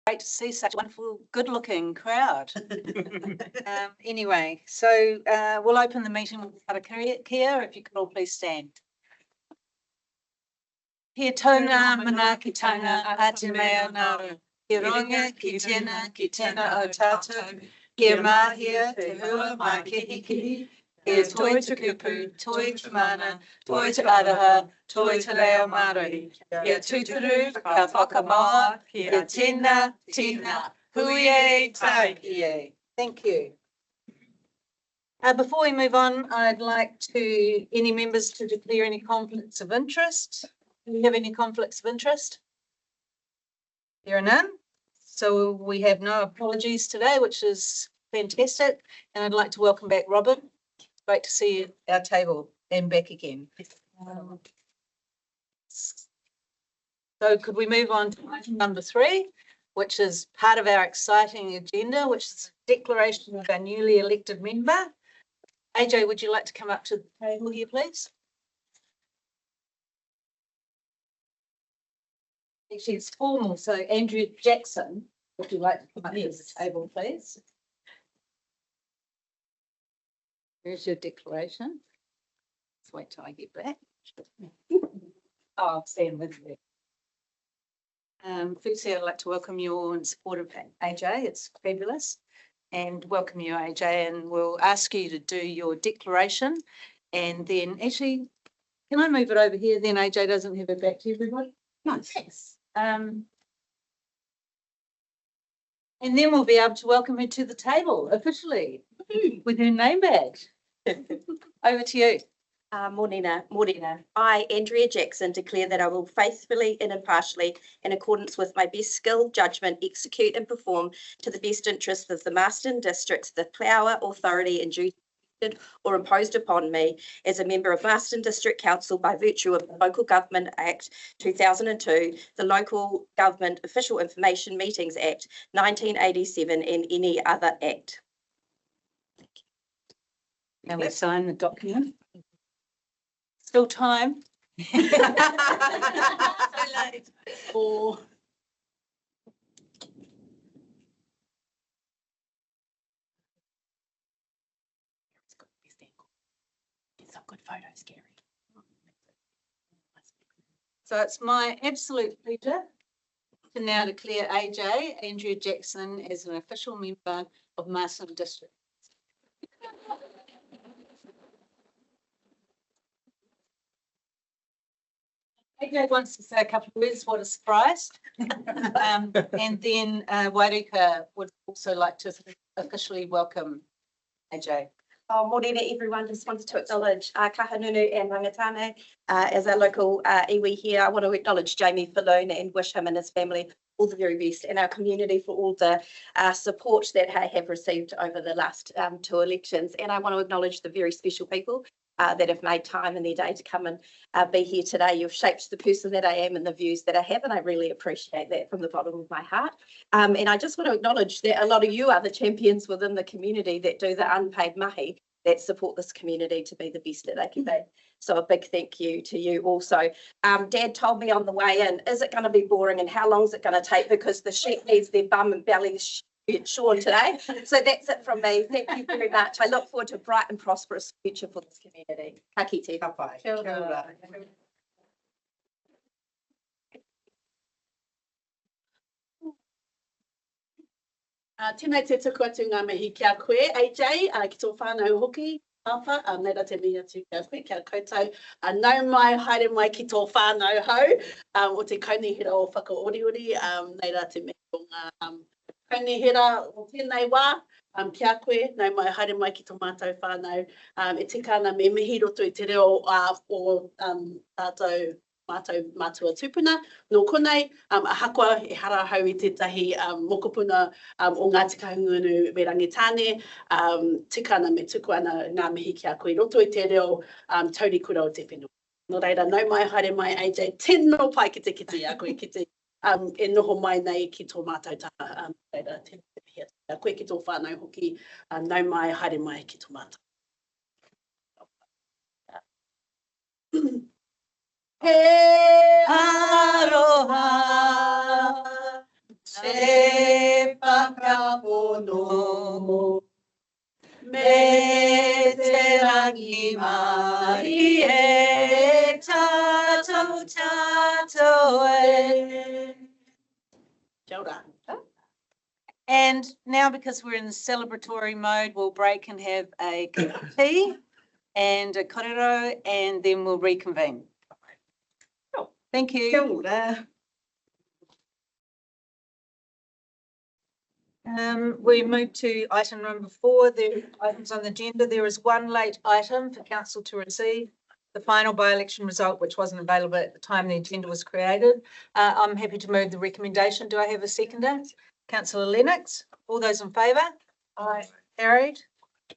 great to see such a wonderful, good-looking crowd. Anyway, so we'll open the meeting with karakia. If you could all please stand. He tona mana ki taunga a te mea naru. He ronga ki tena o tātou. He mahia te hua mai kihi. He toi te kupu, toi te mana, toi te araha, toi te leo maruri. He tuturu, ka whakamoa, he tina, huie, tai. Thank you. Before we move on, I'd like any members to declare any conflicts of interest. Do we have any conflicts of interest? There are none. So we have no apologies today, which is fantastic. And I'd like to welcome back Robin. Great to see you at our table and back again. So could we move on to item number 3, which is part of our exciting agenda, which is a declaration of our newly elected member. AJ, would you like to come up to the table here, please? Actually, it's formal. So Andrea Jackson, would you like to come up to the table, please? Here's your declaration. Let's wait till I get back. I'll stand with you. Firstly, I'd like to welcome you all in support of AJ. It's fabulous. And welcome you, AJ. And we'll ask you to do your declaration. And then actually, can I move it over here? Then AJ doesn't have it back to everybody. No, thanks. And then we'll be able to welcome her to the table officially with her name badge. Over to you. Morena. I, Andrea Jackson, declare that I will faithfully and impartially, in accordance with my best skill, judgment, execute and perform to the best interests of the Marsden District, the power, authority and duty or imposed upon me as a member of Marsden District Council by virtue of the Local Government Act 2002, the Local Government Official Information Meetings Act 1987 and any other act. Now we sign the document. Still time. So late. Or get some good photos, Gary. So it's my absolute pleasure to now declare AJ, Andrea Jackson, as an official member of Marsden District. AJ wants to say a couple of words. What a surprise. And then Wairika would also like to officially welcome AJ. Morena, everyone. Just wanted to acknowledge Kahanunu and Rangatane as our local iwi here. I want to acknowledge Jamie Falloon and wish him and his family all the very best, and our community for all the support that I have received over the last 2 elections. And I want to acknowledge the very special people that have made time in their day to come and be here today. You've shaped the person that I am and the views that I have, and I really appreciate that from the bottom of my heart. And I just want to acknowledge that a lot of you are the champions within the community that do the unpaid mahi that support this community to be the best that they can be. So a big thank you to you also. Dad told me on the way in, is it going to be boring and how long is it going to take? Because the sheep needs their bum and belly shorn today. So that's it from me. Thank you very much. I look forward to a bright and prosperous future for this community. Ka kite. Kia ora. Tēnei te tuku atu ngā mihi kia koe, AJ, ki tō whānau hoki, papa, neira te mihi atu kia koe, kia koutou, nau mai, haere mai ki tō whānau hau, o te kaunihera o whakaoriori, neira te mihi o ngā kaunihera o tēnei wā, kia koe, nau mai, haere mai ki tō mātou whānau, e tika ana me mihi roto i te reo o tātou mātua tupuna. Nō konei, a hakua e hara hau i tētahi mokopuna o ngā tikahungunu me Rangitāne, tika ana me tuku ana ngā mihi kia koe roto i te reo tauri kura o te whenua. Nō reira, nau mai, haere mai, AJ, tēnō pai ki te kiti a koe, ki te e noho mai nei ki tō mātou taha. Reira, tēnō te mihi a koe ki tō whānau hoki, nau mai, haere mai ki tō mātou. He aroha, mahi e tatou tatou e. Kia ora. And now, because we're in the celebratory mode, we'll break and have a cup of tea and a korero, and then we'll reconvene. Thank you. Kia ora. We move to item number 4, the items on the agenda. There is one late item for council to receive, the final by-election result, which wasn't available at the time the agenda was created. I'm happy to move the recommendation. Do I have a seconder? Councillor Lennox. All those in favour? Aye. Carried.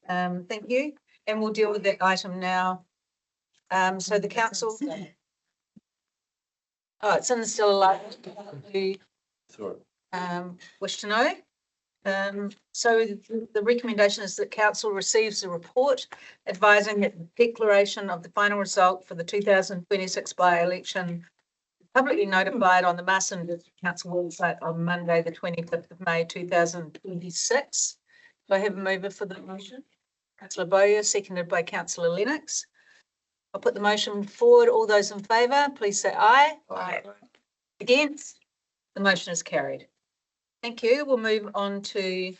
Thank you. And we'll deal with that item now. So the council. Oh, it's in the still alive. Do wish to know? So the recommendation is that council receives a report advising that the declaration of the final result for the 2026 by-election publicly notified on the Marsden District Council website on Monday, the 25th of May, 2026. Do I have a mover for the motion? Councillor Bowyer, seconded by Councillor Lennox. I'll put the motion forward. All those in favour, please say aye. Aye. Against? The motion is carried. Thank you. We'll move on to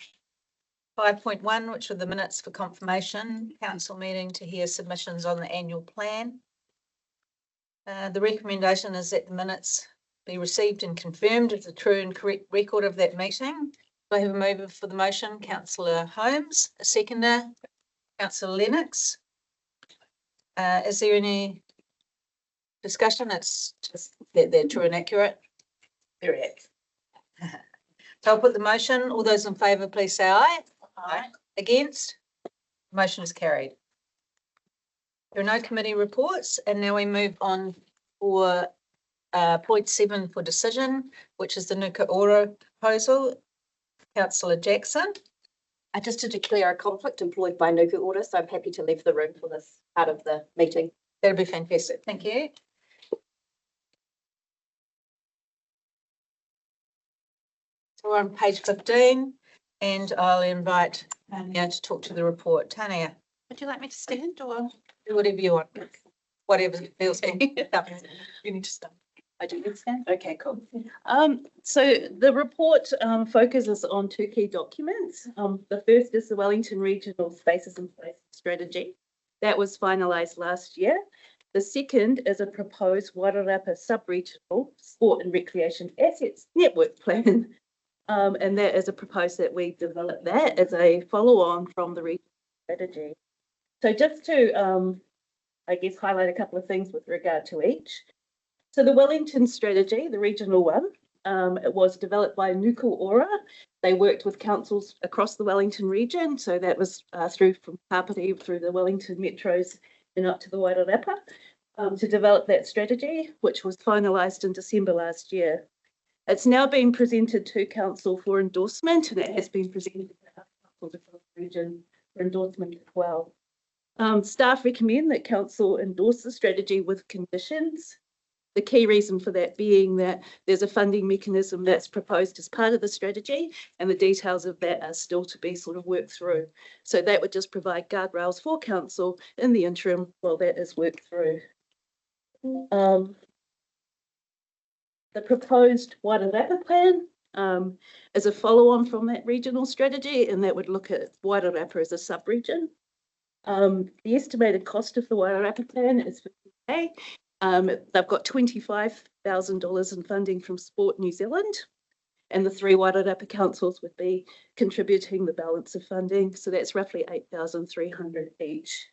5.1, which are the minutes for confirmation. Council meeting to hear submissions on the annual plan. The recommendation is that the minutes be received and confirmed as a true and correct record of that meeting. Do I have a mover for the motion? Councillor Holmes, a seconder. Councillor Lennox. Is there any discussion? It's just that they're true and accurate. Very accurate. So I'll put the motion. All those in favour, please say aye. Aye. Against? Motion is carried. There are no committee reports, and now we move on for point 7 for decision, which is the Nuka Ora proposal. Councillor Jackson. Just to declare a conflict employed by Nuka Ora, so I'm happy to leave the room for this part of the meeting. That'd be fantastic. Thank you. So we're on page 15, and I'll invite Tania to talk to the report. Tania, Would you like me to stand or? do whatever you want, whatever feels good. You need to stand. I do need to stand. Okay, cool. So the report focuses on 2 key documents. The first is the Wellington Regional Spaces and Places Strategy. That was finalised last year. The second is a proposed Wairarapa Sub-Regional Sport and Recreation Assets Network Plan. And that is a proposal that we developed that as a follow-on from the regional strategy. So just to, I guess, highlight a couple of things with regard to each. So the Wellington strategy, the regional one, it was developed by Nuka Ora. They worked with councils across the Wellington region. So that was through from Kapiti through the Wellington metros and up to the Wairarapa to develop that strategy, which was finalised in December last year. It's now been presented to council for endorsement, and it has been presented to council across the region for endorsement as well. Staff recommend that council endorse the strategy with conditions. The key reason for that being that there's a funding mechanism that's proposed as part of the strategy, and the details of that are still to be sort of worked through. So that would just provide guardrails for council in the interim while that is worked through. The proposed Wairarapa plan is a follow-on from that regional strategy, and that would look at Wairarapa as a sub-region. The estimated cost of the Wairarapa plan is $50,000. They've got $25,000 in funding from Sport New Zealand, and the 3 Wairarapa councils would be contributing the balance of funding, so that's roughly $8,300 each.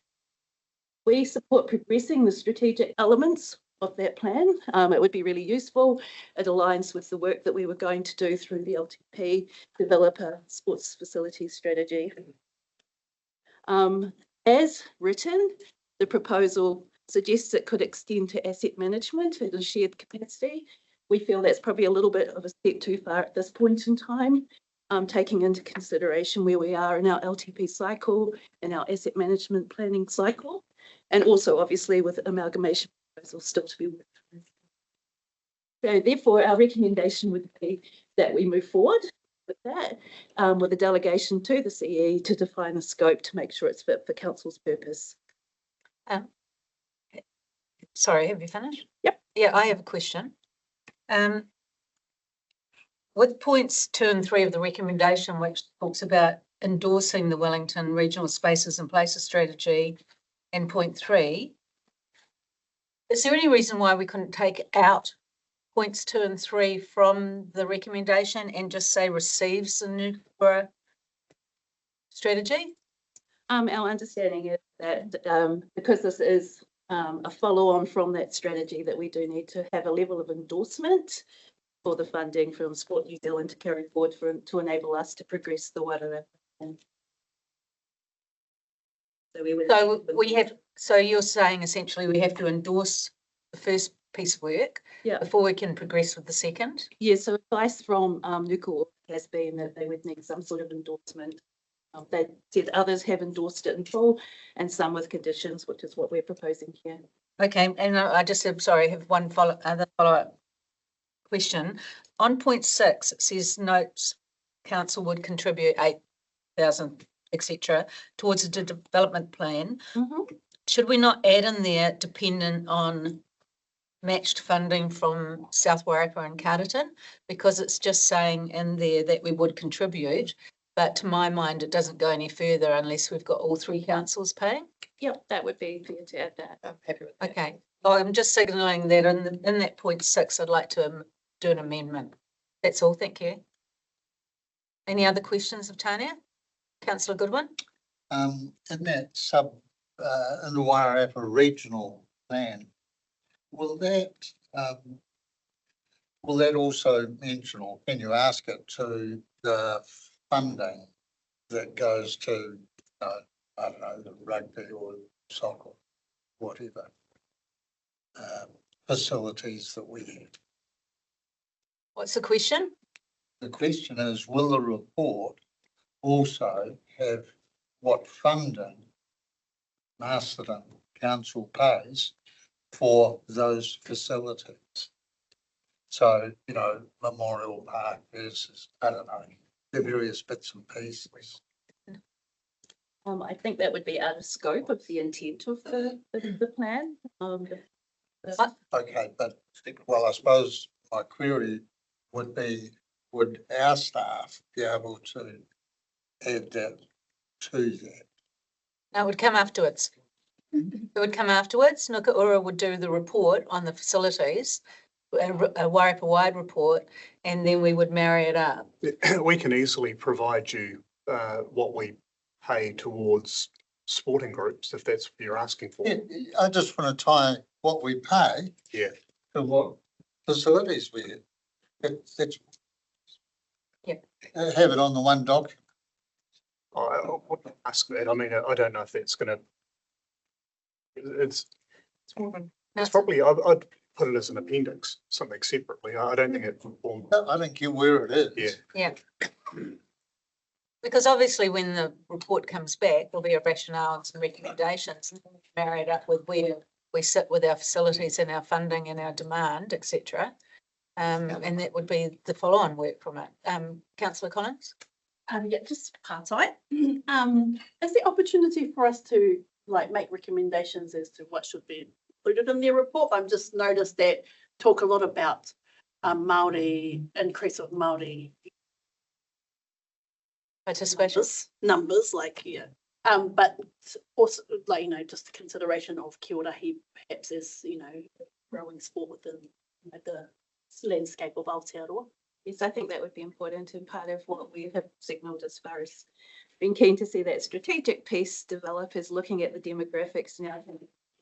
We support progressing the strategic elements of that plan. It would be really useful. It aligns with the work that we were going to do through the LTP, develop a sports facilities strategy. As written, the proposal suggests it could extend to asset management at a shared capacity. We feel that's probably a little bit of a step too far at this point in time, taking into consideration where we are in our LTP cycle and our asset management planning cycle, and also obviously with amalgamation proposals still to be worked through. So therefore, our recommendation would be that we move forward with that, with a delegation to the CE to define the scope to make sure it's fit for council's purpose. Sorry, have you finished? Yep. Yeah, I have a question. With points 2 and 3 of the recommendation, which talks about endorsing the Wellington Regional Spaces and Places Strategy, and point 3, is there any reason why we couldn't take out points 2 and 3 from the recommendation and just say receives the Nukura strategy? Our understanding is that because this is a follow-on from that strategy, that we do need to have a level of endorsement for the funding from Sport New Zealand to carry forward to enable us to progress the Wairarapa plan. So you're saying essentially we have to endorse the first piece of work Yeah. before we can progress with the second? Yeah, so advice from Nukura has been that they would need some sort of endorsement. They said others have endorsed it in full and some with conditions, which is what we're proposing here. Okay, and I just am sorry, have one follow-up question. On point 6, it says notes council would contribute 8,000, etc., towards a development plan. Should we not add in there dependent on matched funding from South Wairarapa and Carterton? Because it's just saying in there that we would contribute, but to my mind, it doesn't go any further unless we've got all 3 councils paying. Yep, that would be fair to add that. I'm happy with that. Okay, well, I'm just signalling that in that point 6, I'd like to do an amendment. That's all, thank you. Any other questions of Tania? Councillor Goodwin? In that in the Wairarapa regional plan, will that also mention, or can you ask it to the funding that goes to, I don't know, the rugby or soccer, whatever facilities that we have? What's the question? The question is, will the report also have what funding Masterton Council pays for those facilities? So, you know, Memorial Park versus, I don't know, the various bits and pieces. I think that would be out of scope of the intent of the plan. Okay, but, well, I suppose my query would be, would our staff be able to add that to that? No, it would come afterwards. It would come afterwards. Nukura would do the report on the facilities, a Wairarapa-wide report, and then we would marry it up. We can easily provide you what we pay towards sporting groups, if that's what you're asking for. Yeah, I just want to tie what we pay to what facilities we have. That's have it on the one document. I wouldn't ask that. I mean, I don't know if that's going to. It's probably. I'd put it as an appendix, something separately. I don't think it forms. I think you where it is. Yeah. Because obviously when the report comes back, there'll be a rationale and some recommendations, and marry it up with where we sit with our facilities and our funding and our demand, etc. And that would be the follow-on work from it. Councillor Collins? Yeah, just part-time. Is there opportunity for us to make recommendations as to what should be included in their report? I've just noticed that talk a lot about Māori, increase of Māori Participation? numbers, but also, just the consideration of Kia ora he perhaps as, growing sport within the landscape of Aotearoa. Yes, I think that would be important, and part of what we have signalled as far as being keen to see that strategic piece develop is looking at the demographics now,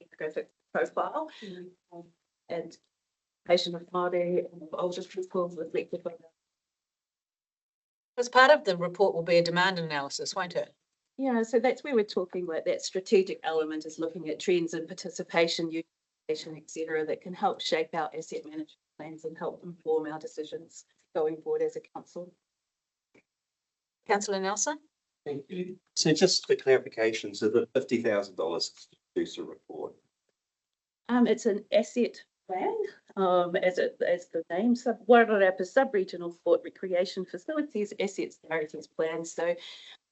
demographic profile, and patient of Māori and of older people reflected by that. Because part of the report will be a demand analysis, won't it? Yeah, so that's where we're talking about that strategic element is looking at trends in participation, utilization, etc., that can help shape our asset management plans and help inform our decisions going forward as a council. Councillor Nelson? Thank you. So just for clarification, so the $50,000 producer report. It's an asset plan, as the name, Wairarapa Sub-Regional Sport Recreation Facilities Assets Priorities Plan. So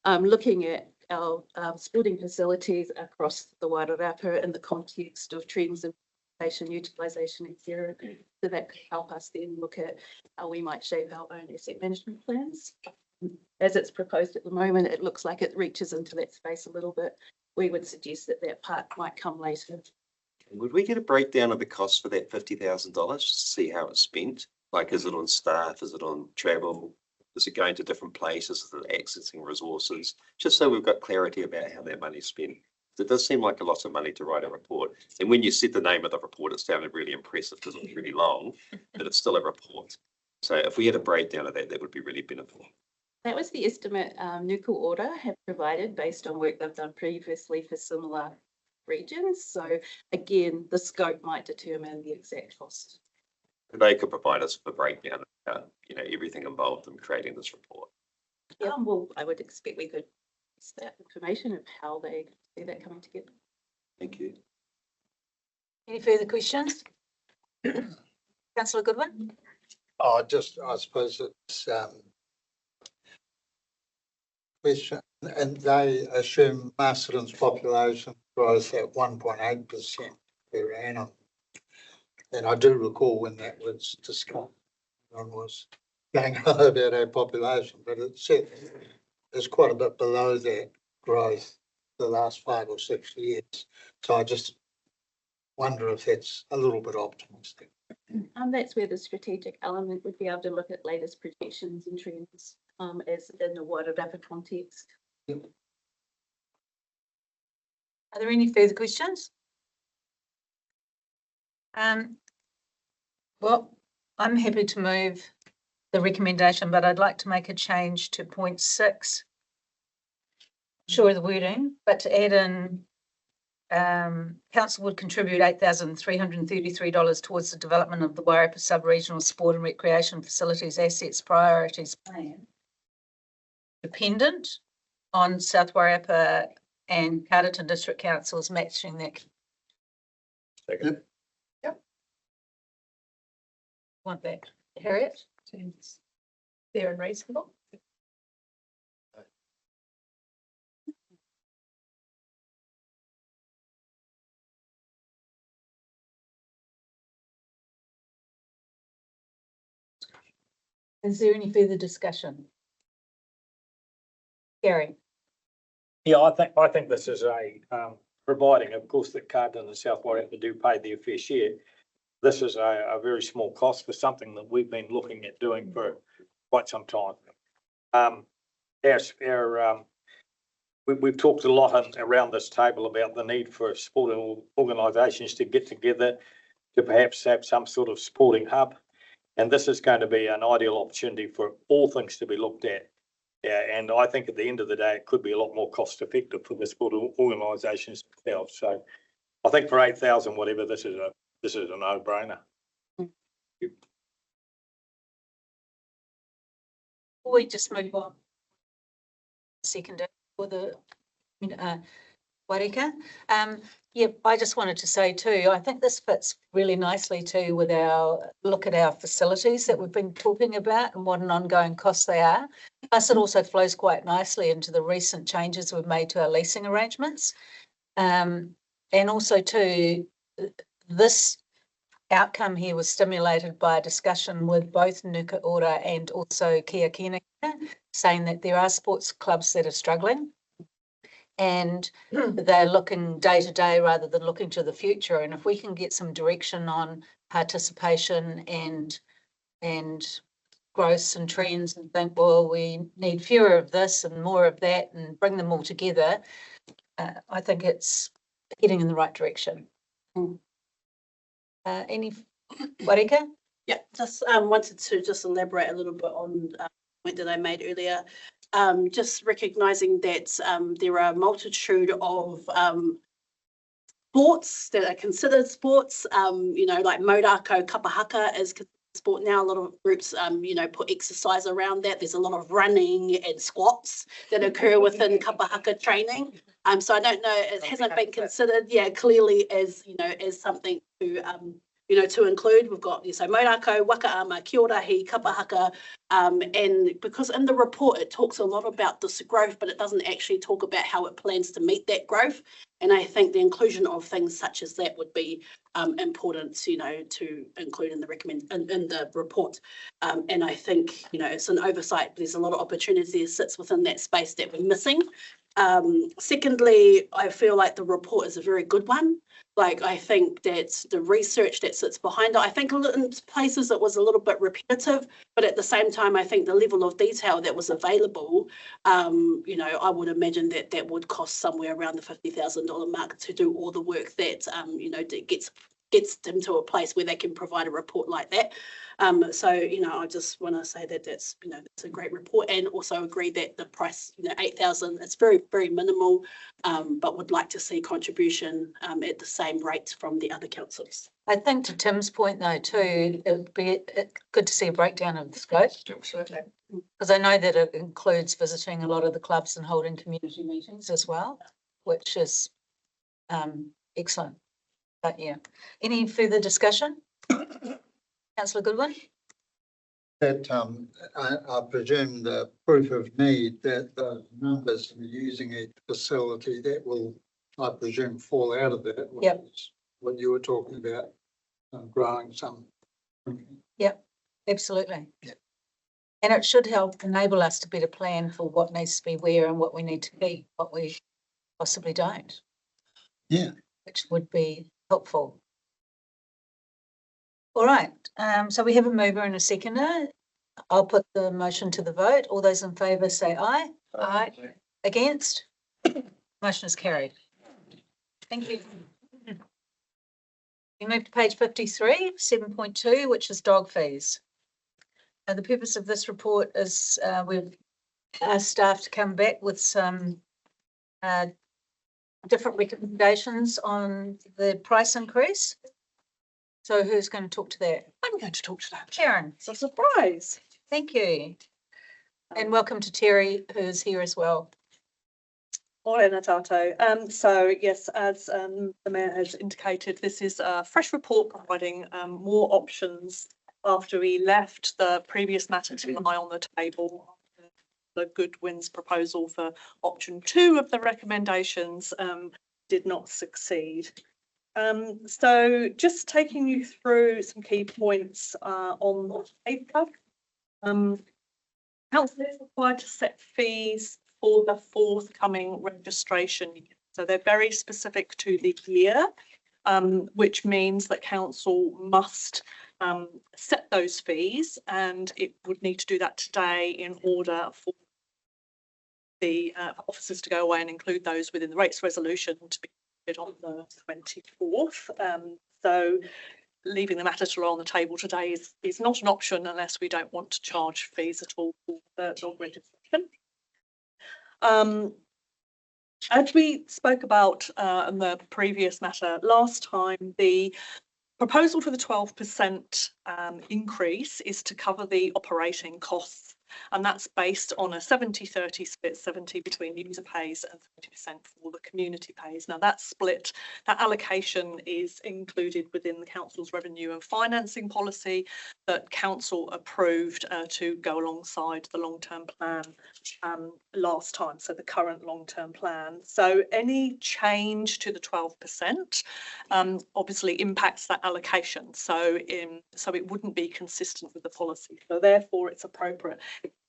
looking at our sporting facilities across the Wairarapa in the context of trends in patient utilisation, etc. So that could help us then look at how we might shape our own asset management plans. As it's proposed at the moment, it looks like it reaches into that space a little bit. We would suggest that that part might come later. Would we get a breakdown of the cost for that $50,000 to see how it's spent? Like, is it on staff? Is it on travel? Is it going to different places? Is it accessing resources? Just so we've got clarity about how that money's spent. It does seem like a lot of money to write a report. And when you said the name of the report, it sounded really impressive because it was really long, but it's still a report. So if we had a breakdown of that, that would be really beneficial. That was the estimate Nuku Order have provided based on work they've done previously for similar regions. So again, the scope might determine the exact cost. They could provide us with a breakdown of everything involved in creating this report. Yeah, well, I would expect we could use that information of how they see that coming together. Thank you. Any further questions? Councillor Goodwin? I suppose it's question, and they assume Masterton's population growth at 1.8% per annum. And I do recall when that was discussed, one was going on about our population, but it's quite a bit below that growth the last 5 or 6 years. So I just wonder if that's a little bit optimistic. That's where the strategic element would be able to look at latest projections and trends as in a wider rapid context. Are there any further questions? Well, I'm happy to move the recommendation, but I'd like to make a change to point 6. Sure of the wording, but to add in council would contribute $8,333 towards the development of the Wairarapa sub-regional sport and recreation facilities assets priorities plan, dependent on South Wairarapa and Carterton District Councils matching that. Second. Yep. Want that, Harriet? Seems fair and reasonable. Is there any further discussion? Gary? Yeah, I think this is a providing, of course, that Carterton and South Wairarapa do pay their fair share. This is a very small cost for something that we've been looking at doing for quite some time. We've talked a lot around this table about the need for sporting organisations to get together to perhaps have some sort of sporting hub. And this is going to be an ideal opportunity for all things to be looked at. Yeah, and I think at the end of the day, it could be a lot more cost effective for the sport organisations themselves. So I think for 8,000, whatever, this is a no-brainer. We just move on. Second for the Warika. Yeah, I just wanted to say too, I think this fits really nicely too with our look at our facilities that we've been talking about and what an ongoing cost they are. Plus it also flows quite nicely into the recent changes we've made to our leasing arrangements. And also too, this outcome here was stimulated by a discussion with both Nuku Ora and also Kia Kina, saying that there are sports clubs that are struggling and they're looking day to day rather than looking to the future. And if we can get some direction on participation and growth and trends and think, well, we need fewer of this and more of that and bring them all together, I think it's heading in the right direction. Any, Warika? Yeah, just wanted to just elaborate a little bit on the point that I made earlier. Just recognising that there are a multitude of sports that are considered sports, like Modako Kapahaka is sport now. A lot of groups, put exercise around that. There's a lot of running and squats that occur within Kapahaka training. So I don't know, it hasn't been considered, clearly as, as something to, to include. We've got, so Maurako, Wakaama, Kiorahi, Kapahaka, and because in the report it talks a lot about this growth, but it doesn't actually talk about how it plans to meet that growth. And I think the inclusion of things such as that would be important, to include in the report. And I think, it's an oversight. There's a lot of opportunity that sits within that space that we're missing. Secondly, I feel like the report is a very good one. Like, I think that the research that sits behind it, I think in places it was a little bit repetitive, but at the same time, I think the level of detail that was available, I would imagine that would cost somewhere around the $50,000 mark to do all the work that, gets them to a place where they can provide a report like that. So, I just want to say that that's a great report, and also agree that the price, 8,000, it's very, very minimal, but would like to see contribution at the same rate from the other councils. I think to Tim's point though too, it'd be good to see a breakdown of the scope. Because I know that it includes visiting a lot of the clubs and holding community meetings as well, which is excellent. But yeah, any further discussion? Councillor Goodwin? That I presume the proof of need, that the numbers for using each facility, that will, I presume, fall out of that. Yep. What you were talking about, growing some. Yep, absolutely. Yep. And it should help enable us to better plan for what needs to be where and what we need to be, what we possibly don't. Yeah. Which would be helpful. All right, so we have a mover and a seconder. I'll put the motion to the vote. All those in favour say aye. Aye. Against? Motion is carried. Thank you. We move to page 53, 7.2, which is dog fees. The purpose of this report is we've asked staff to come back with some different recommendations on the price increase. So who's going to talk to that? I'm going to talk to that. Sharon. It's a surprise. Thank you. And welcome to Terry, who's here as well. Morena tato. So yes, as the Mayor has indicated, this is a fresh report providing more options after we left the previous matter to lie on the table. The Goodwin's proposal for option 2 of the recommendations did not succeed. So just taking you through some key points on the paper. Council is required to set fees for the forthcoming registration year. So they're very specific to the year, which means that council must set those fees, and it would need to do that today in order for the officers to go away and include those within the rates resolution to be on the 24th. So leaving the matter to lie on the table today is not an option unless we don't want to charge fees at all for the dog registration. As we spoke about in the previous matter last time, the proposal for the 12% increase is to cover the operating costs, and that's based on a 70-30 split, 70 between user pays and 30% for the community pays. Now that split, that allocation is included within the council's revenue and financing policy that council approved to go alongside the long-term plan last time, so the current long-term plan. So any change to the 12% obviously impacts that allocation, so it wouldn't be consistent with the policy. So therefore it's appropriate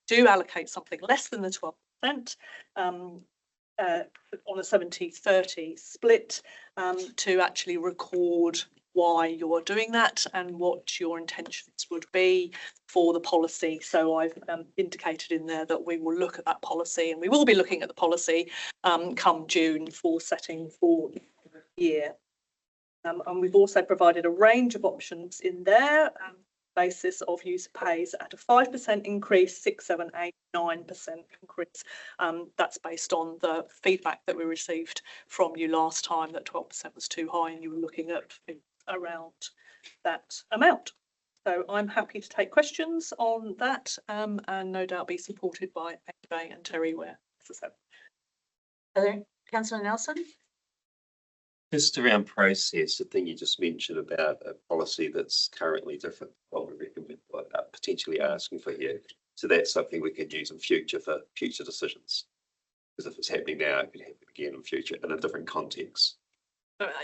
do allocate something less than the 12% on a 70-30 split to actually record why you're doing that and what your intentions would be for the policy. So I've indicated in there that we will look at that policy, and we will be looking at the policy come June for setting for the year. And we've also provided a range of options in there. Basis of user pays at a 5% increase, 6, 7, 8, 9% increase. That's based on the feedback that we received from you last time that 12% was too high and you were looking at around that amount. So I'm happy to take questions on that and no doubt be supported by AJ and Terry where necessary. Councillor Nelson? Just around process, the thing you just mentioned about a policy that's currently different, what we recommend, potentially asking for here. So that's something we could use in future for future decisions. Because if it's happening now, it could happen again in future in a different context.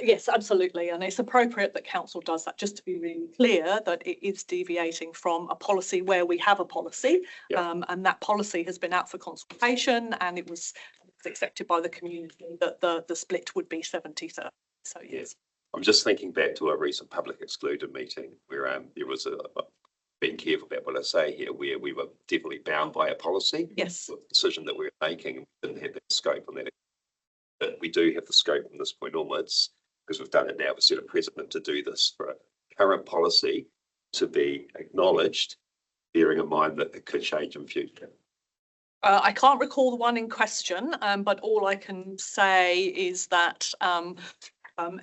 Yes, absolutely. And it's appropriate that council does that, just to be really clear that it is deviating from a policy where we have a policy. Yeah. And that policy has been out for consultation and it was accepted by the community that the split would be 70-30. So yes. I'm just thinking back to a recent public excluded meeting where there was being careful about what I say here, where we were definitely bound by a policy. Yes. The decision that we were making, and we didn't have that scope on that. But we do have the scope from this point onwards, because we've done it now, we set a precedent to do this for a current policy to be acknowledged, bearing in mind that it could change in future. I can't recall the one in question, but all I can say is that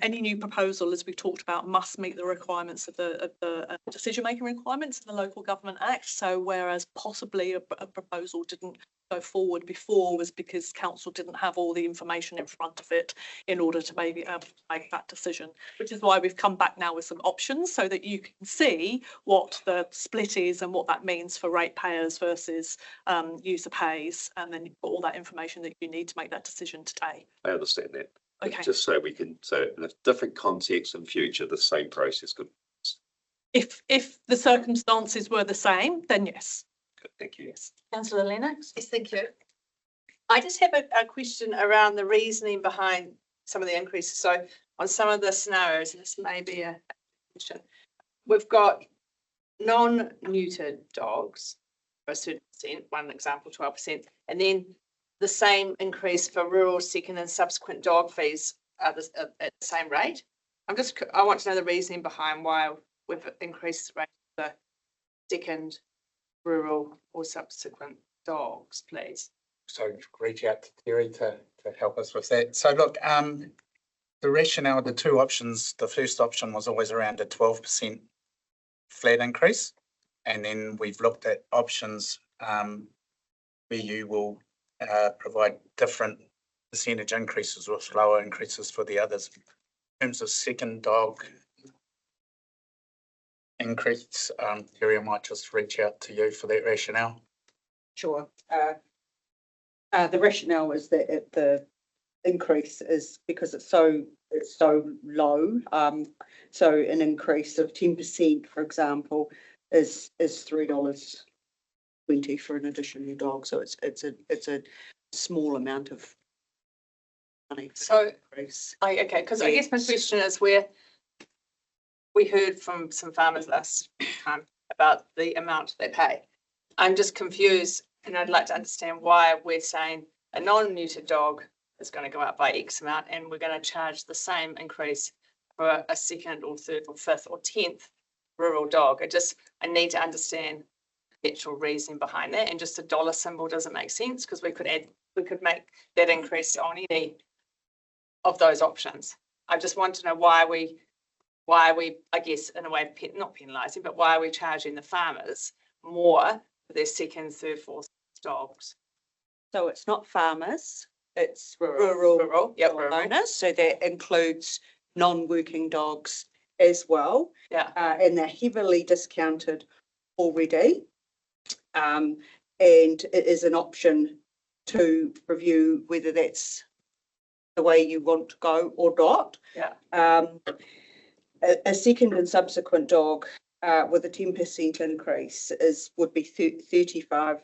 any new proposal, as we've talked about, must meet the requirements of the decision-making requirements of the Local Government Act. So whereas possibly a proposal didn't go forward before was because council didn't have all the information in front of it in order to maybe make that decision, which is why we've come back now with some options so that you can see what the split is and what that means for ratepayers versus user pays, and then you've got all that information that you need to make that decision today. I understand that. Okay. Just so we can, so in a different context in future, the same process could. If the circumstances were the same, then yes. Good, thank you. Yes. Councillor Lennox. Yes, thank you. I just have a question around the reasoning behind some of the increases. So on some of the scenarios, this may be a question. We've got non-neutered dogs for a certain percent, one example, 12%, and then the same increase for rural second and subsequent dog fees at the same rate. I want to know the reasoning behind why we've increased the rate of the second, rural or subsequent dogs, please. So reach out to Terry to help us with that. So look, the rationale, the two options, the first option was always around a 12% flat increase. And then we've looked at options where you will provide different percentage increases or slower increases for the others. In terms of second dog increase, Terry, I might just reach out to you for that rationale. Sure. The rationale is that the increase is because it's so low. So an increase of 10%, for example, is $3.20 for an additional dog. So it's a small amount of money. So increase. okay, because I guess my question is where we heard from some farmers last time about the amount they pay. I'm just confused, and I'd like to understand why we're saying a non-neutered dog is going to go up by X amount, and we're going to charge the same increase for a second or third or fifth or 10th rural dog. I need to understand the actual reasoning behind that, and just a dollar symbol doesn't make sense because we could make that increase on any of those options. I just want to know why we, I guess, in a way, not penalising, but why are we charging the farmers more for their second, third, fourth dogs? So it's not farmers, it's rural Yep, rural. owners. So that includes non-working dogs as well. Yeah. And they're heavily discounted already. And it is an option to review whether that's the way you want to go or not. Yeah. A second and subsequent dog with a 10% increase would be $35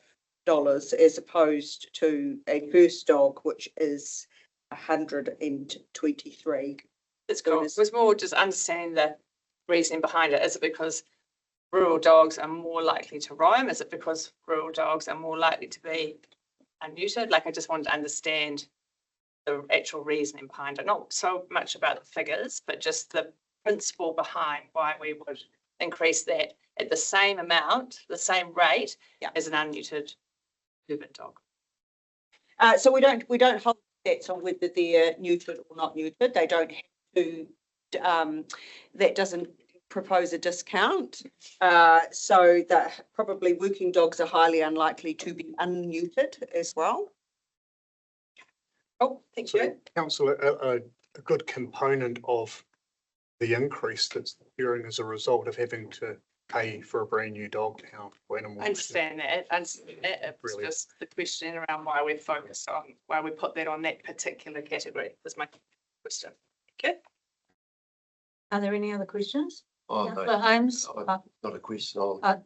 as opposed to a first dog, which is $123. It's cool. It was more just understanding the reasoning behind it. Is it because rural dogs are more likely to roam? Is it because rural dogs are more likely to be unneutered? Like, I just wanted to understand the actual reasoning behind it. Not so much about the figures, but just the principle behind why we would increase that at the same amount, the same rate as an unneutered urban dog. So we don't hold stats on whether they're neutered or not neutered. They don't have to. That doesn't propose a discount. So that probably working dogs are highly unlikely to be unneutered as well. Oh, thank you. Councillor, a good component of the increase that's occurring as a result of having to pay for a brand new dog now. Or animal. I understand that. I understand that. It was Really? just the question around why we're focused on, why we put that on that particular category was my question. Okay. Are there any other questions? Oh, Councillor Holmes, not a question. I'll-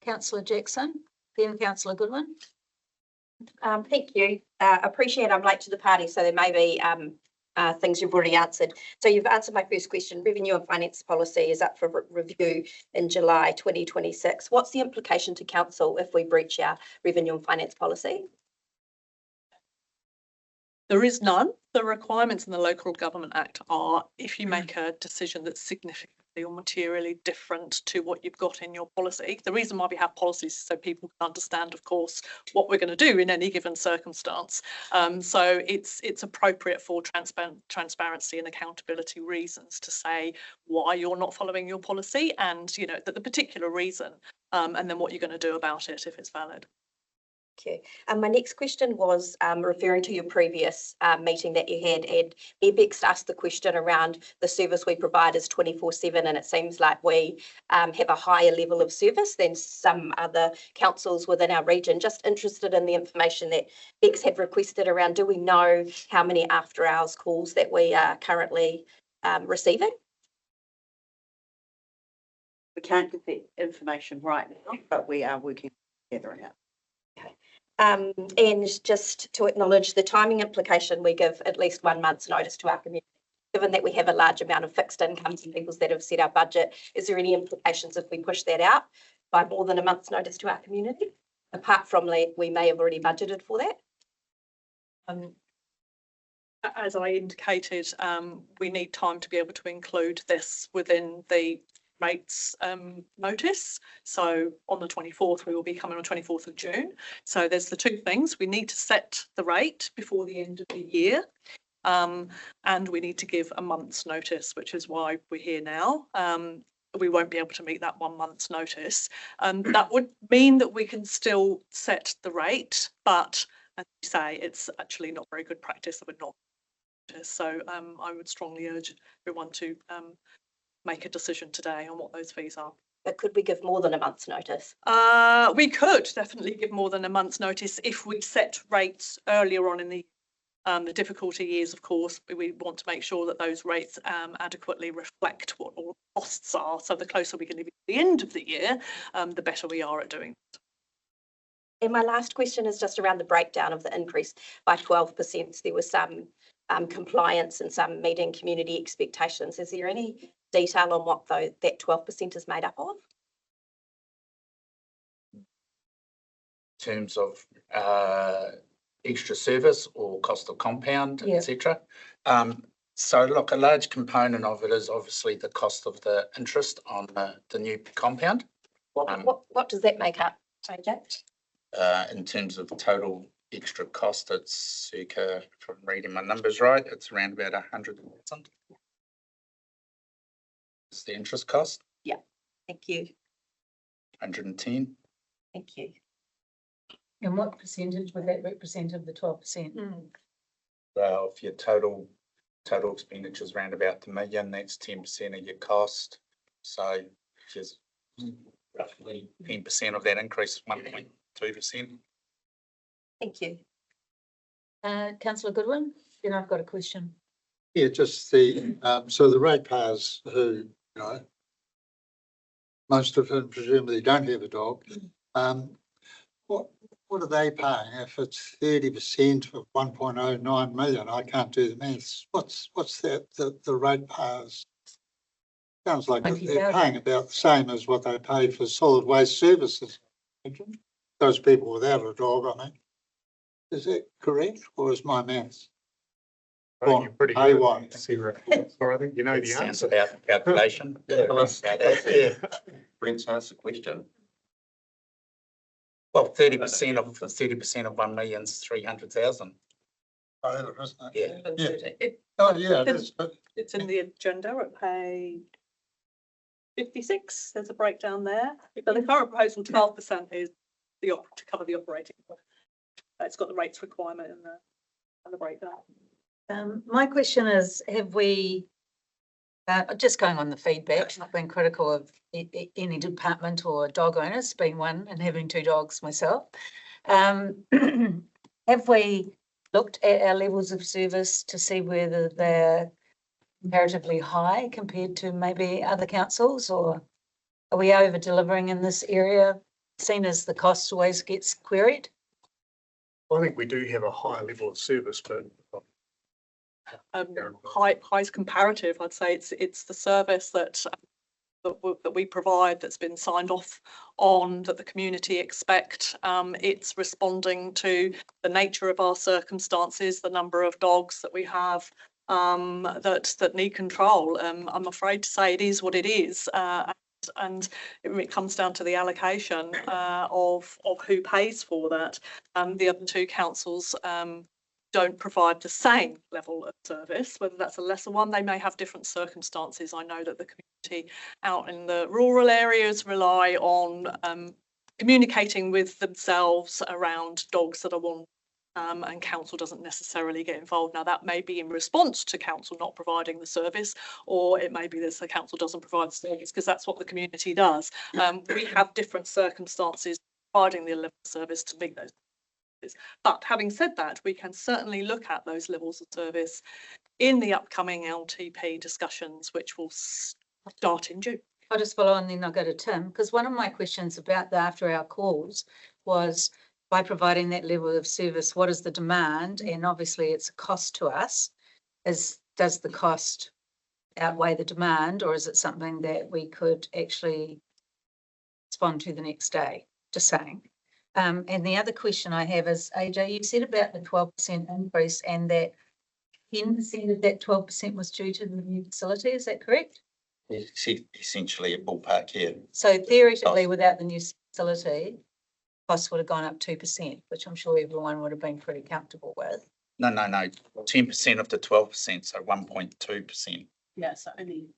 Councillor Jackson, then Councillor Goodwin. Thank you. Appreciate I'm late to the party, so there may be things you've already answered. So you've answered my first question. Revenue and finance policy is up for review in July 2026. What's the implication to council if we breach our revenue and finance policy? There is none. The requirements in the Local Government Act are if you make a decision that's significantly or materially different to what you've got in your policy. The reason why we have policies is so people can understand, of course, what we're going to do in any given circumstance. So it's appropriate for transparency and accountability reasons to say why you're not following your policy and, you know, that the particular reason and then what you're going to do about it if it's valid. Okay. My next question was referring to your previous meeting that you had, and Bebex asked the question around the service we provide is 24/7, and it seems like we have a higher level of service than some other councils within our region. Just interested in the information that Bex had requested around, do we know how many after hours calls that we are currently receiving? We can't give the information right now, but we are working together on it. And just to acknowledge the timing implication, we give at least 1 month's notice to our community. Given that we have a large amount of fixed incomes and people that have set our budget, is there any implications if we push that out by more than 1 month's notice to our community? Apart from we may have already budgeted for that. As I indicated, we need time to be able to include this within the rates notice. So on the 24th, we will be coming on 24th of June. So there's the two things. We need to set the rate before the end of the year. And we need to give a month's notice, which is why we're here now. We won't be able to meet that 1 month's notice. That would mean that we can still set the rate, but as you say, it's actually not very good practice that we're not. So I would strongly urge everyone to make a decision today on what those fees are. But could we give more than 1 month's notice? We could definitely give more than 1 month's notice if we set rates earlier on in the the difficulty is, of course, we want to make sure that those rates adequately reflect what all costs are. So the closer we can be to the end of the year, the better we are at doing that. And my last question is just around the breakdown of the increase by 12%. There was some compliance and some meeting community expectations. Is there any detail on what that 12% is made up of? In terms of extra service or cost of compound, Yeah. etc. So look, a large component of it is obviously the cost of the interest on the new compound. What does that make up, JJ? In terms of total extra cost, it's circa, if I'm reading my numbers right, it's around about 100,000. It's the interest cost, Thank you. 110. Thank you. And what percentage would that represent of the 12%? So if your total expenditure is around about the million, that's 10% of your cost. So just roughly 10% of that increase is 1.2%. Thank you. Councillor Goodwin, then I've got a question. Yeah, just the, so the ratepayers who, you know, most of them presumably don't have a dog. What are they paying if it's 30% of 1.09 million? I can't do the maths. What's that, the ratepayers? Sounds like they're 20,000. paying about the same as what they pay for solid waste services. Those people without a dog, I mean. Is that correct, or is my maths? I think you're pretty I good. want. Sarah. So I think you know the Sounds answer. about calculation. Brent's asked the question. Well, 30% of 1 million is 300,000. Isn't it? Yeah. Oh, yeah, it is, but It's in the agenda at page 56. There's a breakdown there. But the current proposal, 12% is to cover the operating cost. It's got the rates requirement in there and the breakdown. My question is, have we, just going on the feedback, not being critical of any department or dog owners, being one and having 2 dogs myself. Have we looked at our levels of service to see whether they're comparatively high compared to maybe other councils, or are we over delivering in this area, seen as the cost always gets queried? I think we do have a high level of service, but High's comparative. I'd say it's the service that we provide that's been signed off on, that the community expect. It's responding to the nature of our circumstances, the number of dogs that we have that need control. I'm afraid to say it is what it is. And it comes down to the allocation of who pays for that. The other 2 councils don't provide the same level of service, whether that's a lesser one. They may have different circumstances. I know that the community out in the rural areas rely on communicating with themselves around dogs that are wanted. And council doesn't necessarily get involved. Now, that may be in response to council not providing the service, or it may be that the council doesn't provide the service because that's what the community does. We have different circumstances providing the level of service to meet those. But having said that, we can certainly look at those levels of service in the upcoming LTP discussions, which will start in June. I'll just follow on, then I'll go to Tim, because one of my questions about the after our calls was, by providing that level of service, what is the demand? And obviously it's a cost to us. Does the cost outweigh the demand, or is it something that we could actually respond to the next day? Just saying. And the other question I have is, AJ, you said about the 12% increase and that 10% of that 12% was due to the new facility. Is that correct? Essentially a ballpark, yeah. So theoretically, without the new facility, costs would have gone up 2%, which I'm sure everyone would have been pretty comfortable with. No, 10% of the 12%, so 1.2%. Yeah, so only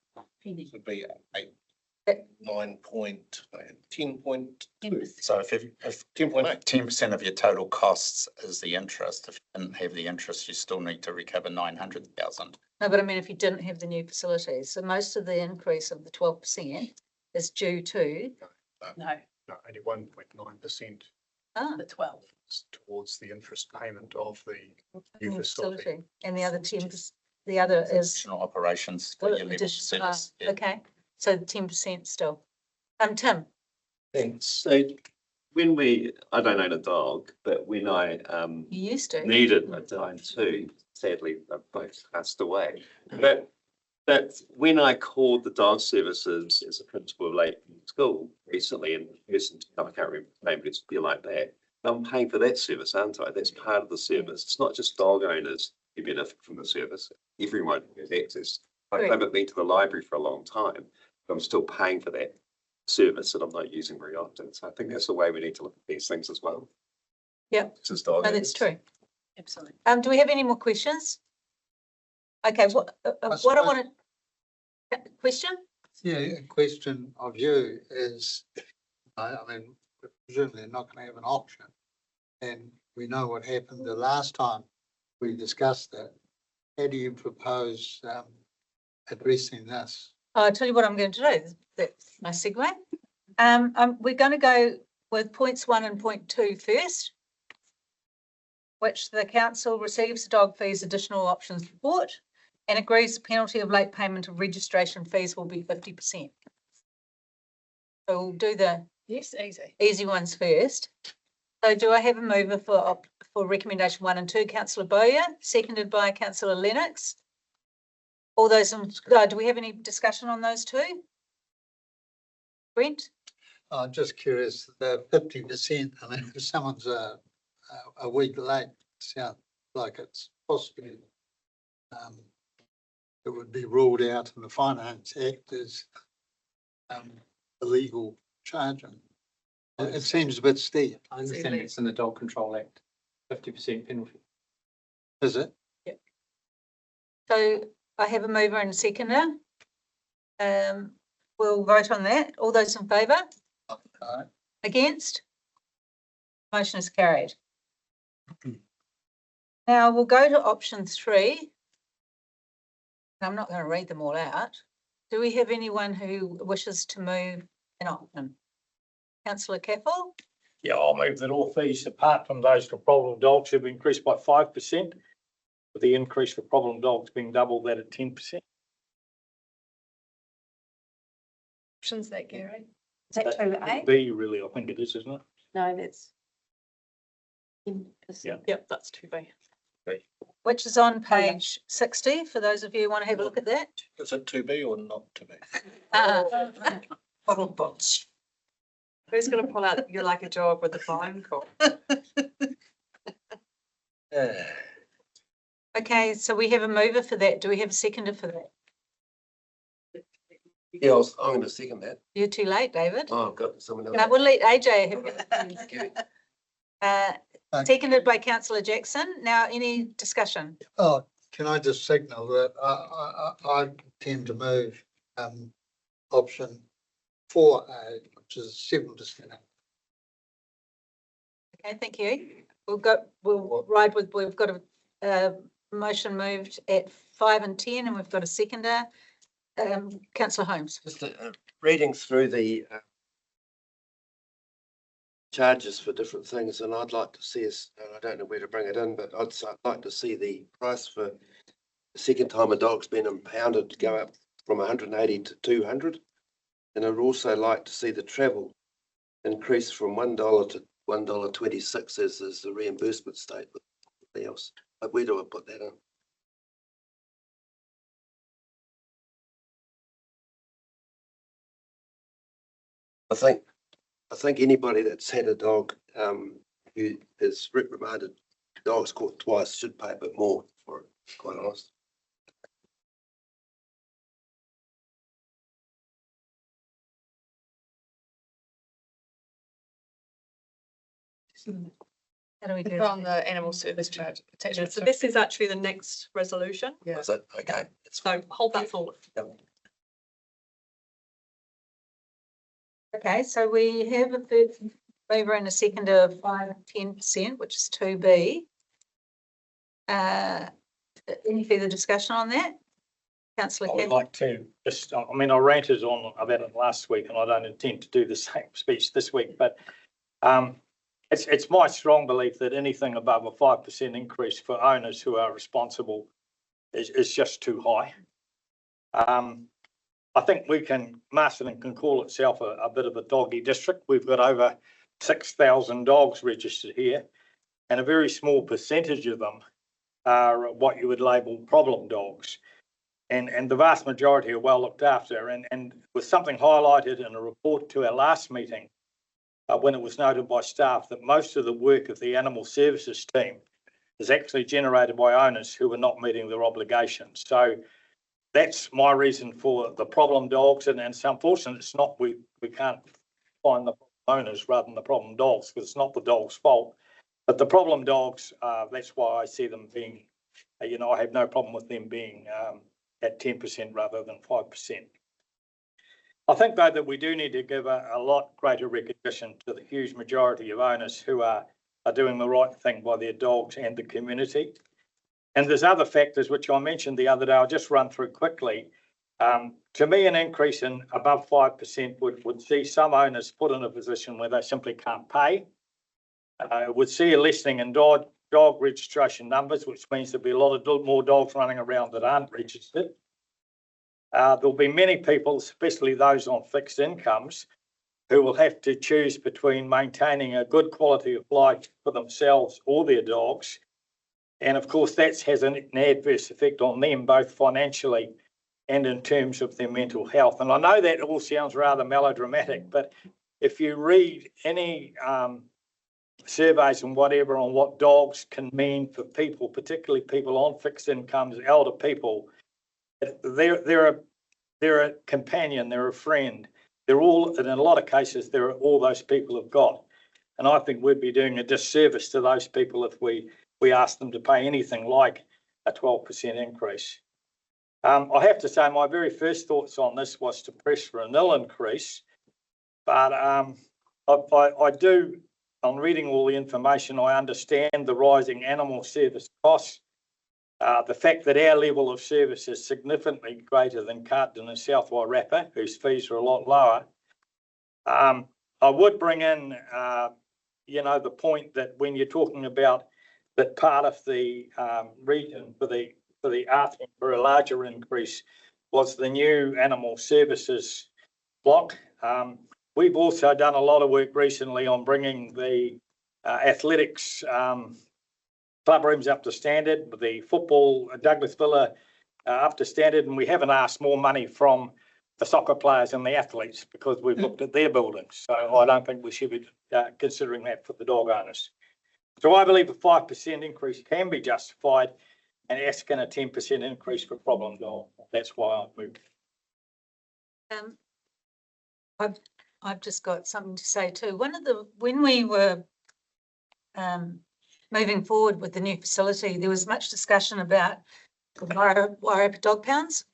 penny. Would be 10.2. So if 10.8. 10% of your total costs is the interest, if you didn't have the interest, you still need to recover 900,000. No, but I mean, if you didn't have the new facilities, so most of the increase of the 12% is due to. No, only 1.9% the 12. towards the interest payment of the new facility. And the other 10%, the other is. Additional operations for your level of service. Yeah. Okay, so the 10% still. Tim. Thanks. So I don't own a dog, but when I You used to. needed a dog too, sadly, they both passed away. But when I called the dog services as a principal of Leighton School recently, and the person, I can't remember the name, but it's be like that, I'm paying for that service, aren't I? That's part of the service. It's not just dog owners who benefit from the service. Everyone has access. I haven't been to the library for a long time, but I'm still paying for that service that I'm not using very often. So I think that's the way we need to look at these things as well. Yep. This is dog No, owners. that's true. Absolutely. Do we have any more questions? Okay, what I want to, question? Yeah, a question of you is, I mean, we're presumably not going to have an auction. And we know what happened the last time we discussed that. How do you propose addressing this? I'll tell you what I'm going to do. That's my segue. We're going to go with points 1 and point 2 first, which the council receives the dog fees additional options report and agrees the penalty of late payment of registration fees will be 50%. So we'll do the easy ones first. So do I have a mover for recommendation 1 and 2? Councillor Bowyer, seconded by Councillor Lennox. All those, do we have any discussion on those two? Brent? I'm just curious, the 50%, I mean, if someone's a week late, sounds like it's possibly it would be ruled out in the Finance Act as illegal charging. It seems a bit steep. I understand it's in the Dog Control Act, 50% penalty. Is it? Yep. So I have a mover and a seconder. We'll vote on that. All those in favour? Aye. Against? Motion is carried. Now we'll go to option 3, I'm not going to read them all out. Do we have anyone who wishes to move an option? Councillor Caffel? Yeah, I'll move that all fees apart from those for problem dogs have increased by 5%, with the increase for problem dogs being double that at 10%. Options that, Gary? Is that two A? B really, I think it is, isn't it? No, that's. Yeah. Yep, that's 2B. Which is on page 60, for those of you who want to have a look at that. Is it to be or not to be? Bottle bots. Who's going to pull out, you're like a dog with a phone call? Okay, so we have a mover for that. Do we have a seconder for that? Yeah, I'm going to second that. You're too late, David. Oh, I've got someone else. I will let AJ have it. Seconded by councillor Jackson. Now, any discussion? Oh, can I just signal that I tend to move option 4A, which is 7%. Okay, thank you. We'll ride with, we've got a motion moved at 5 and 10, and we've got a seconder. Councillor Holmes. Just reading through the charges for different things, and I'd like to see us, I don't know where to bring it in, but I'd like to see the price for the second time a dog's been impounded go up from 180 to 200. And I'd also like to see the travel increase from $1 to $1.26 as the reimbursement statement. Everything else, but where do I put that in? I think anybody that's had a dog who has reprimanded dogs caught twice should pay a bit more for it, quite honest. How do we do On the animal service charge. Yeah, so this is actually the next resolution. Yeah. Is it? Okay. So hold that forward. Okay, so we have a first mover and a seconder of 5 and 10%, which is 2B. Any further discussion on that? Councillor I would Campbell? like to just, I mean, I ranted on about it last week, and I don't intend to do the same speech this week, but it's my strong belief that anything above a 5% increase for owners who are responsible is just too high. I think Masterton can call itself a bit of a doggy district. We've got over 6,000 dogs registered here, and a very small percentage of them are what you would label problem dogs. And the vast majority are well looked after. And with something highlighted in a report to our last meeting, when it was noted by staff that most of the work of the animal services team is actually generated by owners who are not meeting their obligations. So that's my reason for the problem dogs. And it's unfortunate it's not, we can't find the owners rather than the problem dogs, because it's not the dog's fault. But the problem dogs, that's why I see them being, I have no problem with them being at 10% rather than 5%. I think, though, that we do need to give a lot greater recognition to the huge majority of owners who are doing the right thing by their dogs and the community. And there's other factors which I mentioned the other day. I'll just run through quickly. To me, an increase in above 5% would see some owners put in a position where they simply can't pay. Would see a lessening in dog registration numbers, which means there'll be a lot more dogs running around that aren't registered. There'll be many people, especially those on fixed incomes, who will have to choose between maintaining a good quality of life for themselves or their dogs. And of course, that has an adverse effect on them, both financially and in terms of their mental health. And I know that all sounds rather melodramatic, but if you read any surveys and whatever on what dogs can mean for people, particularly people on fixed incomes, elder people, they're a companion, they're a friend. They're all, in a lot of cases, they're all those people have got. And I think we'd be doing a disservice to those people if we ask them to pay anything like a 12% increase. I have to say my very first thoughts on this was to press for a nil increase, but I do, on reading all the information, I understand the rising animal service costs. the fact that our level of service is significantly greater than Carlton and South Wairarapa, whose fees are a lot lower. I would bring in, the point that when you're talking about that part of the region for asking for a larger increase was the new animal services block. We've also done a lot of work recently on bringing the athletics club rooms up to standard, the football Douglas Villa up to standard, and we haven't asked more money from the soccer players and the athletes because we've looked at their buildings. So I don't think we should be considering that for the dog owners. So I believe a 5% increase can be justified and asking a 10% increase for problem dog. That's why I've moved. I've just got something to say too. When we were moving forward with the new facility, there was much discussion about the Wairarapa dog pounds.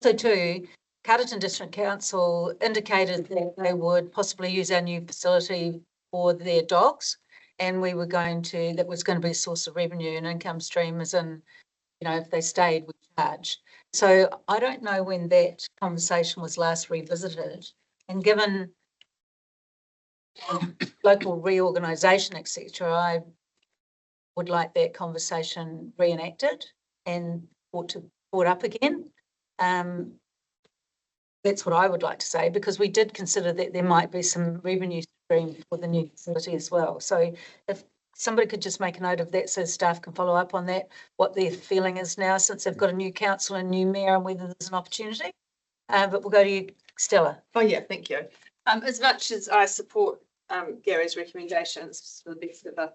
So too, Carterton District Council indicated that they would possibly use our new facility for their dogs. And that was going to be a source of revenue and income stream, as in, if they stayed, we charge. So I don't know when that conversation was last revisited. And given local reorganisation, etc., I would like that conversation reenacted and brought up again. That's what I would like to say, because we did consider that there might be some revenue stream for the new facility as well. So if somebody could just make a note of that so staff can follow up on that, what their feeling is now since they've got a new council and new mayor and whether there's an opportunity. But we'll go to you, Stella. Oh yeah, thank you. As much as I support Gary's recommendations, for the best of a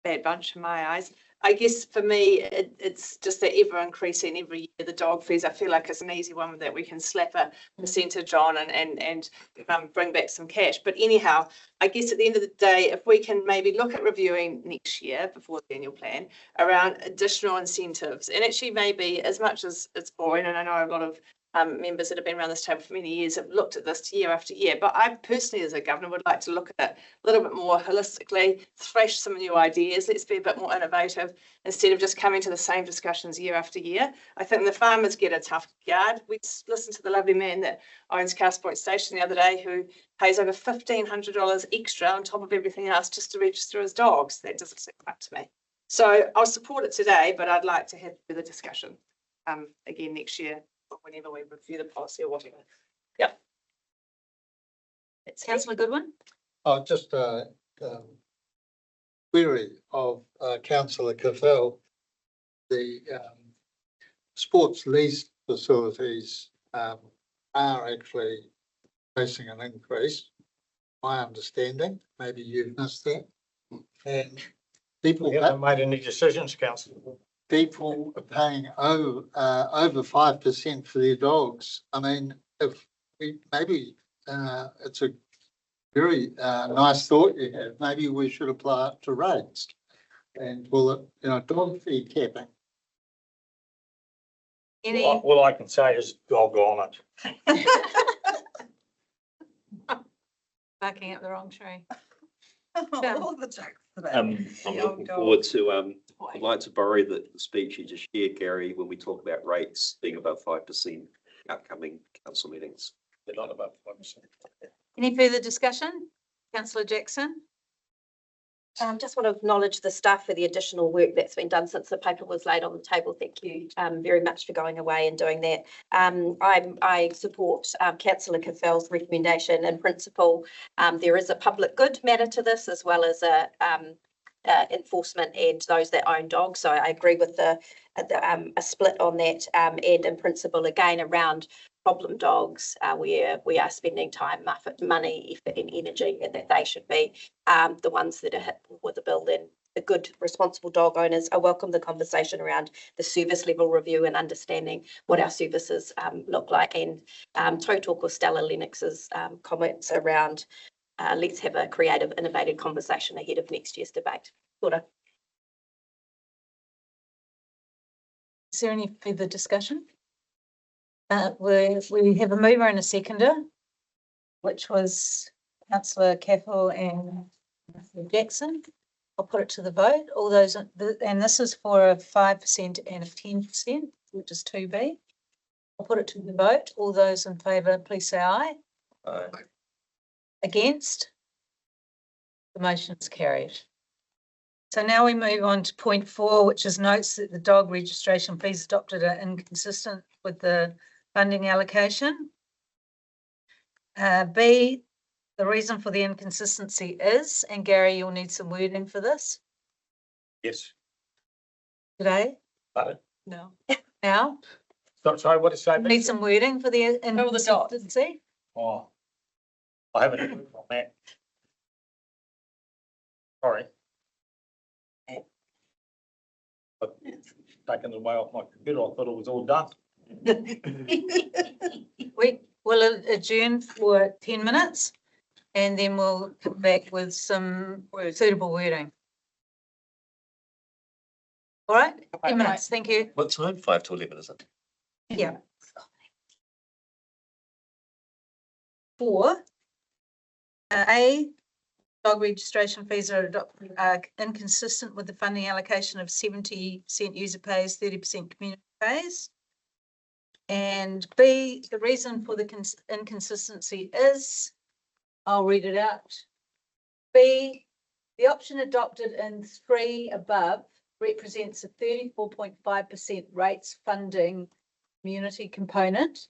bad bunch in my eyes, I guess for me, it's just that ever increasing every year, the dog fees. I feel like it's an easy one that we can slap a percentage on and bring back some cash. But anyhow, I guess at the end of the day, if we can maybe look at reviewing next year before the annual plan around additional incentives, and actually maybe as much as it's boring, and I know a lot of members that have been around this table for many years have looked at this year after year, but I personally as a governor would like to look at it a little bit more holistically, thresh some new ideas, let's be a bit more innovative instead of just coming to the same discussions year after year. I think the farmers get a tough yard. We listened to the lovely man that owns Cast Point Station the other day who pays over $1,500 extra on top of everything else just to register his dogs. That doesn't seem right to me. So I'll support it today, but I'd like to have further discussion again next year, whenever we review the policy or whatever. Yep. It's Councillor Goodwin. Oh, just a query of Councillor Caffel. The sports lease facilities are actually facing an increase. My understanding, maybe you've missed that. And people haven't made any decisions, Councillor. People are paying over 5% for their dogs. I mean, if we maybe it's a very nice thought you have. Maybe we should apply it to rates and call it, dog feed capping. All I can say is dog on it. Barking up the wrong tree. All the jokes. I'm looking forward to, I'd like to borrow the speech you just shared, Gary, when we talk about rates being above 5% upcoming council meetings. They're not above 5%. Any further discussion? Councillor Jackson. Just want to acknowledge the staff for the additional work that's been done since the paper was laid on the table. Thank you very much for going away and doing that. I support Councillor Caffel's recommendation in principle. There is a public good matter to this as well as a enforcement and those that own dogs. So I agree with a split on that and in principle again around problem dogs where we are spending time, money, effort and energy, and that they should be the ones that are hit with the bill. Then the good responsible dog owners, I welcome the conversation around the service level review and understanding what our services look like, and talk with Stella Lennox's comments around let's have a creative, innovative conversation ahead of next year's debate. Ora. Is there any further discussion? We have a mover and a seconder, which was Councillor Caffel and Councillor Jackson. I'll put it to the vote. All those, and this is for a 5% and a 10%, which is 2B. I'll put it to the vote. All those in favour, please say aye. Aye. Against? The motion is carried. So now we move on to point 4, which is notes that the dog registration fees adopted are inconsistent with the funding allocation. B, the reason for the inconsistency is, and Gary, you'll need some wording for this Yes. today, Pardon? No. now. Sorry, what is that? Need some wording for the inconsistency. Oh, I haven't heard on that. Sorry. But taken away off my computer, I thought it was all done. We will adjourn for 10 minutes and then we'll come back with some suitable wording. All right, 10 minutes, thank you. What time? 5 to 11, is it? Yeah. 4. A, dog registration fees are inconsistent with the funding allocation of 70% user pays, 30% community pays. And B, the reason for the inconsistency is, I'll read it out. B, the option adopted in 3 above represents a 34.5% rates funding community component.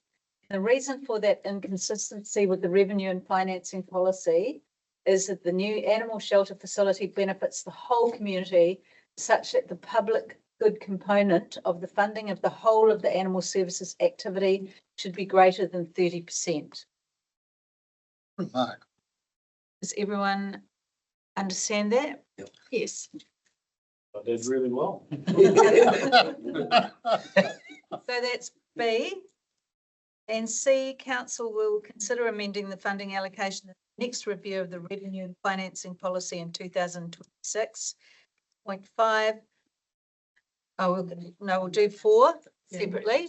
The reason for that inconsistency with the revenue and financing policy is that the new animal shelter facility benefits the whole community such that the public good component of the funding of the whole of the animal services activity should be greater than 30%. Mark. Does everyone understand that? Yep. Yes. I did really well. So that's B. And C, council will consider amending the funding allocation in the next review of the revenue and financing policy in 2026.5. We'll do 4 separately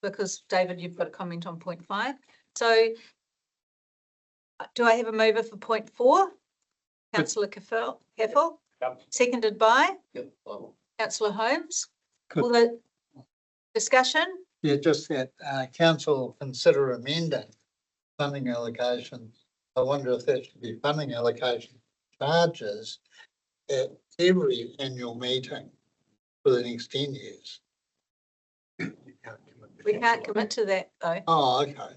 because David, you've got a comment on point 5. So do I have a mover for point 4? Councillor Caffel, seconded by Councillor Holmes. Good. All the discussion? Yeah, just that council consider amending funding allocation. I wonder if that should be funding allocation charges at every annual meeting for the next 10 years. We can't commit to that though. Oh, okay.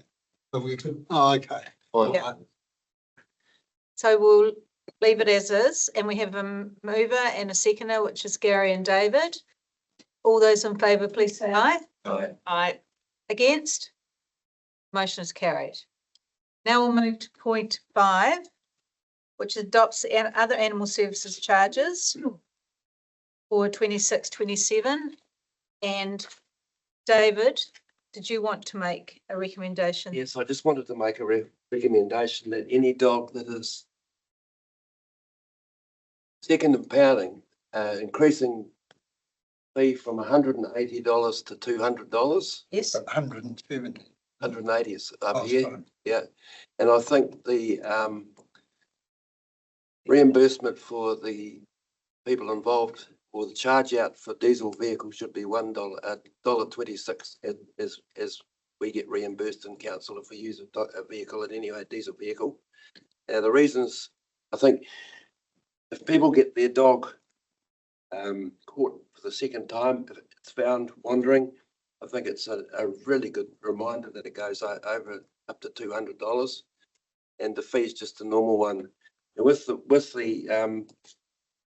But we could, oh, okay. Fine. Yeah. So we'll leave it as is, and we have a mover and a seconder, which is Gary and David. All those in favour, please say aye. Aye. Aye. Against? Motion is carried. Now we'll move to point 5, which adopts other animal services charges for 26-27. And David, did you want to make a recommendation? Yes, I just wanted to make a recommendation that any dog that is second impounding, increasing fee from $180 to $200. Yes. 170. 180 is up Oh, here. sorry. Yeah, and I think the reimbursement for the people involved or the charge out for diesel vehicles should be $1.26 as we get reimbursed in council if we use a vehicle at any diesel vehicle. Now the reasons, I think if people get their dog caught for the second time, if it's found wandering, I think it's a really good reminder that it goes over up to $200, and the fee is just a normal one. And with the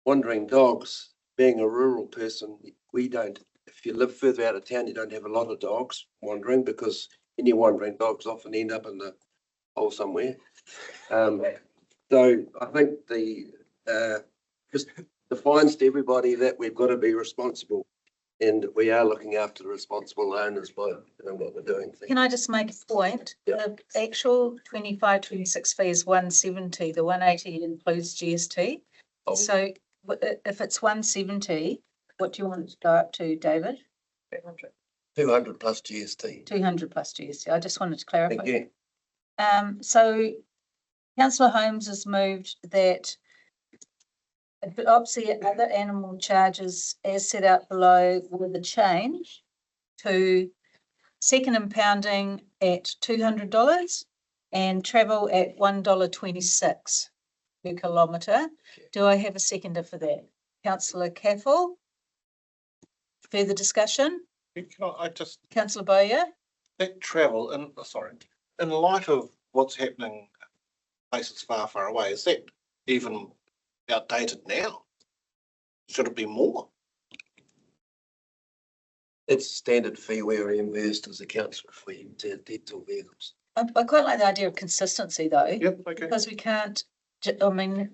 wandering dogs, being a rural person, we don't. If you live further out of town, you don't have a lot of dogs wandering because any wandering dogs often end up in the hole somewhere. So I think just defines to everybody that we've got to be responsible, and we are looking after the responsible owners by what we're doing. Can I just make a point? The actual 25-26 fee is 170. The 180 includes GST. Oh. So if it's 170, what do you want it to go up to, David? 200 plus GST. 200 plus GST. I just wanted to clarify. Thank you. So Councillor Holmes has moved that adopts the other animal charges as set out below with a change to second impounding at $200 and travel at $1.26 per kilometre. Do I have a seconder for that? Councillor Caffel? Further discussion? I just, Councillor Bowyer? that travel, and sorry, in light of what's happening places far, far away, is that even outdated now? Should it be more? It's a standard fee we reimbursed as a council fee to diesel vehicles. I quite like the idea of consistency though. Yep, okay. Because we can't, I mean,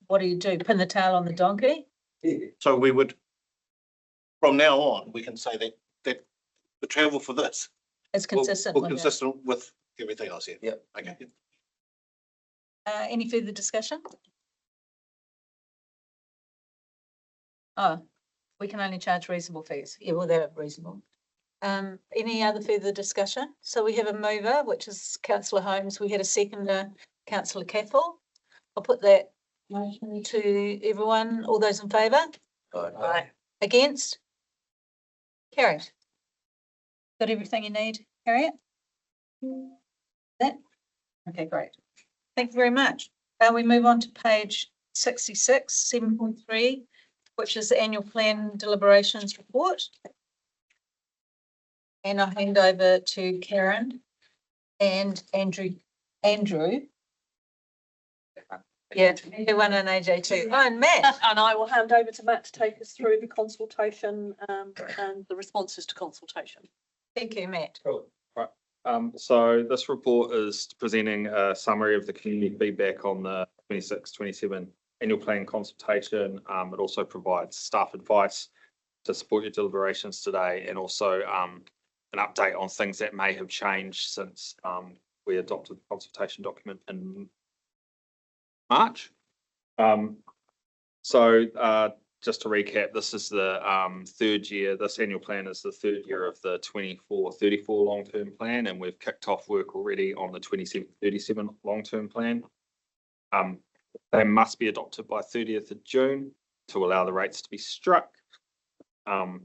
what do you do? Pin the tail on the donkey? So we would, from now on, we can say that the travel for this. It's consistent Will with it. consistent with everything else here. Yep. Okay. Any further discussion? Oh, we can only charge reasonable fees. Yeah, well, they're reasonable. Any other further discussion? So we have a mover, which is councillor Holmes. We had a seconder, councillor Caffel. I'll put that motion to everyone. All those in favour? Aye. Against? Carried. Got everything you need, Harriet? That? Okay, great. Thank you very much. We move on to page 66, 7.3, which is the annual plan deliberations report. And I'll hand over to Karen and Andrew. Yeah, everyone and AJ too. Oh, and Matt. And I will hand over to Matt to take us through the consultation and the responses to consultation. Thank you, Matt. Cool. Right. So this report is presenting a summary of the community feedback on the 26-27 annual plan consultation. It also provides staff advice to support your deliberations today, and also an update on things that may have changed since we adopted the consultation document in March. Just to recap, this is the third year. This annual plan is the third year of the 24-34 long-term plan, and we've kicked off work already on the 27-37 long-term plan. They must be adopted by 30th of June to allow the rates to be struck. And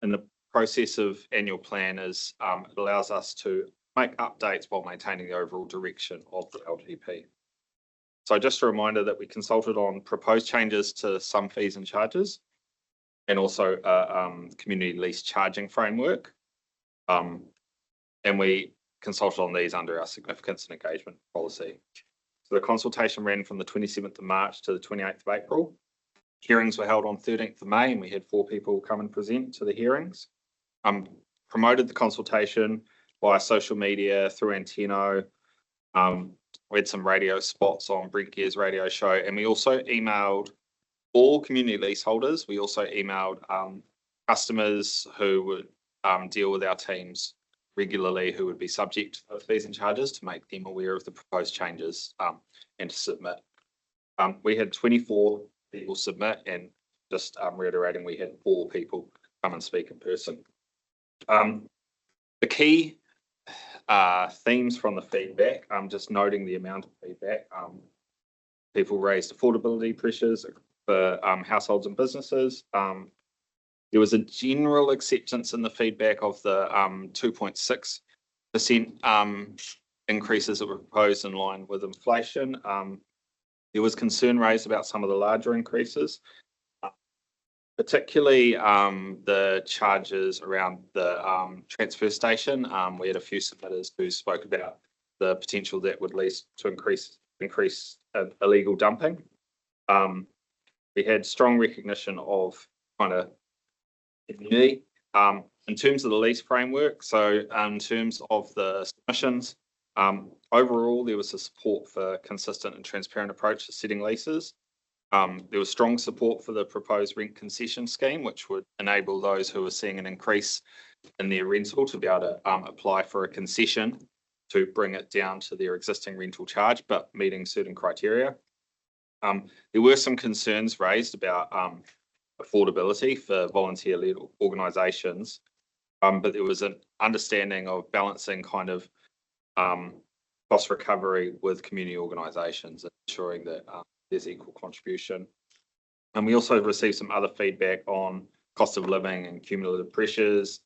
the process of annual plan is it allows us to make updates while maintaining the overall direction of the LTP. So just a reminder that we consulted on proposed changes to some fees and charges, and also a community lease charging framework. And we consulted on these under our significance and engagement policy. So the consultation ran from the 27th of March to the 28th of April. Hearings were held on 13th of May, and we had 4 people come and present to the hearings. Promoted the consultation via social media, through Anteno. We had some radio spots on Brent Gear's radio show, and we also emailed all community leaseholders. We also emailed customers who would deal with our teams regularly, who would be subject to fees and charges, to make them aware of the proposed changes and to submit. We had 24 people submit, and just reiterating, we had 4 people come and speak in person. The key themes from the feedback, just noting the amount of feedback. People raised affordability pressures for households and businesses. There was a general acceptance in the feedback of the 2.6% increases that were proposed in line with inflation. There was concern raised about some of the larger increases, particularly the charges around the transfer station. We had a few submitters who spoke about the potential that would lead to increase illegal dumping. We had strong recognition of kind of community in terms of the lease framework. So in terms of the submissions, overall there was a support for a consistent and transparent approach to setting leases. There was strong support for the proposed rent concession scheme, which would enable those who are seeing an increase in their rental to be able to apply for a concession to bring it down to their existing rental charge, but meeting certain criteria. There were some concerns raised about affordability for volunteer-led organisations, but there was an understanding of balancing kind of cost recovery with community organisations, ensuring that there's equal contribution. And we also received some other feedback on cost of living and cumulative pressures,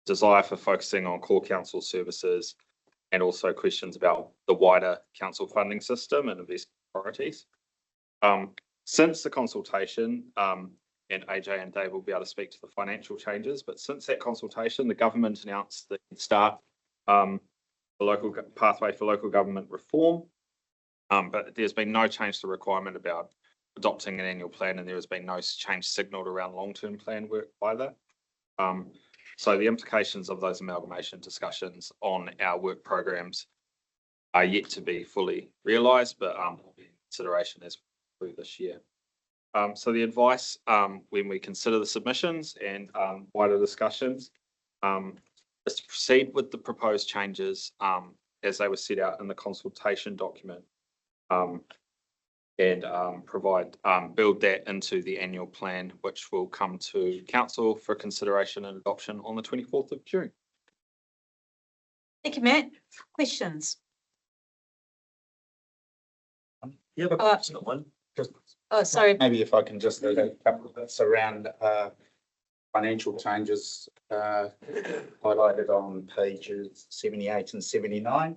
desire for focusing on core council services, and also questions about the wider council funding system and investment priorities. Since the consultation, and AJ and Dave will be able to speak to the financial changes, but since that consultation, the government announced the start the local pathway for local government reform. But there's been no change to the requirement about adopting an annual plan, and there has been no change signalled around long-term plan work either. So the implications of those amalgamation discussions on our work programs are yet to be fully realised, but consideration as through this year. So the advice when we consider the submissions and wider discussions is to proceed with the proposed changes as they were set out in the consultation document, and build that into the annual plan, which will come to council for consideration and adoption on the 24th of June. Thank you, Matt. Questions? Yeah, but that's not one. Oh, sorry. Maybe if I can just add a couple of bits around financial changes highlighted on pages 78 and 79.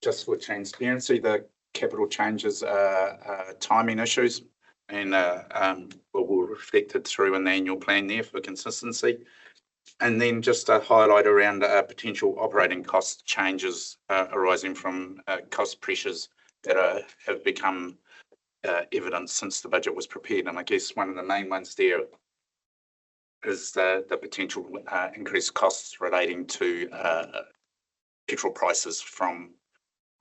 Just for transparency, the capital changes are timing issues and will be reflected through in the annual plan there for consistency. And then just a highlight around potential operating cost changes arising from cost pressures that have become evident since the budget was prepared. And I guess one of the main ones there is the potential increased costs relating to petrol prices from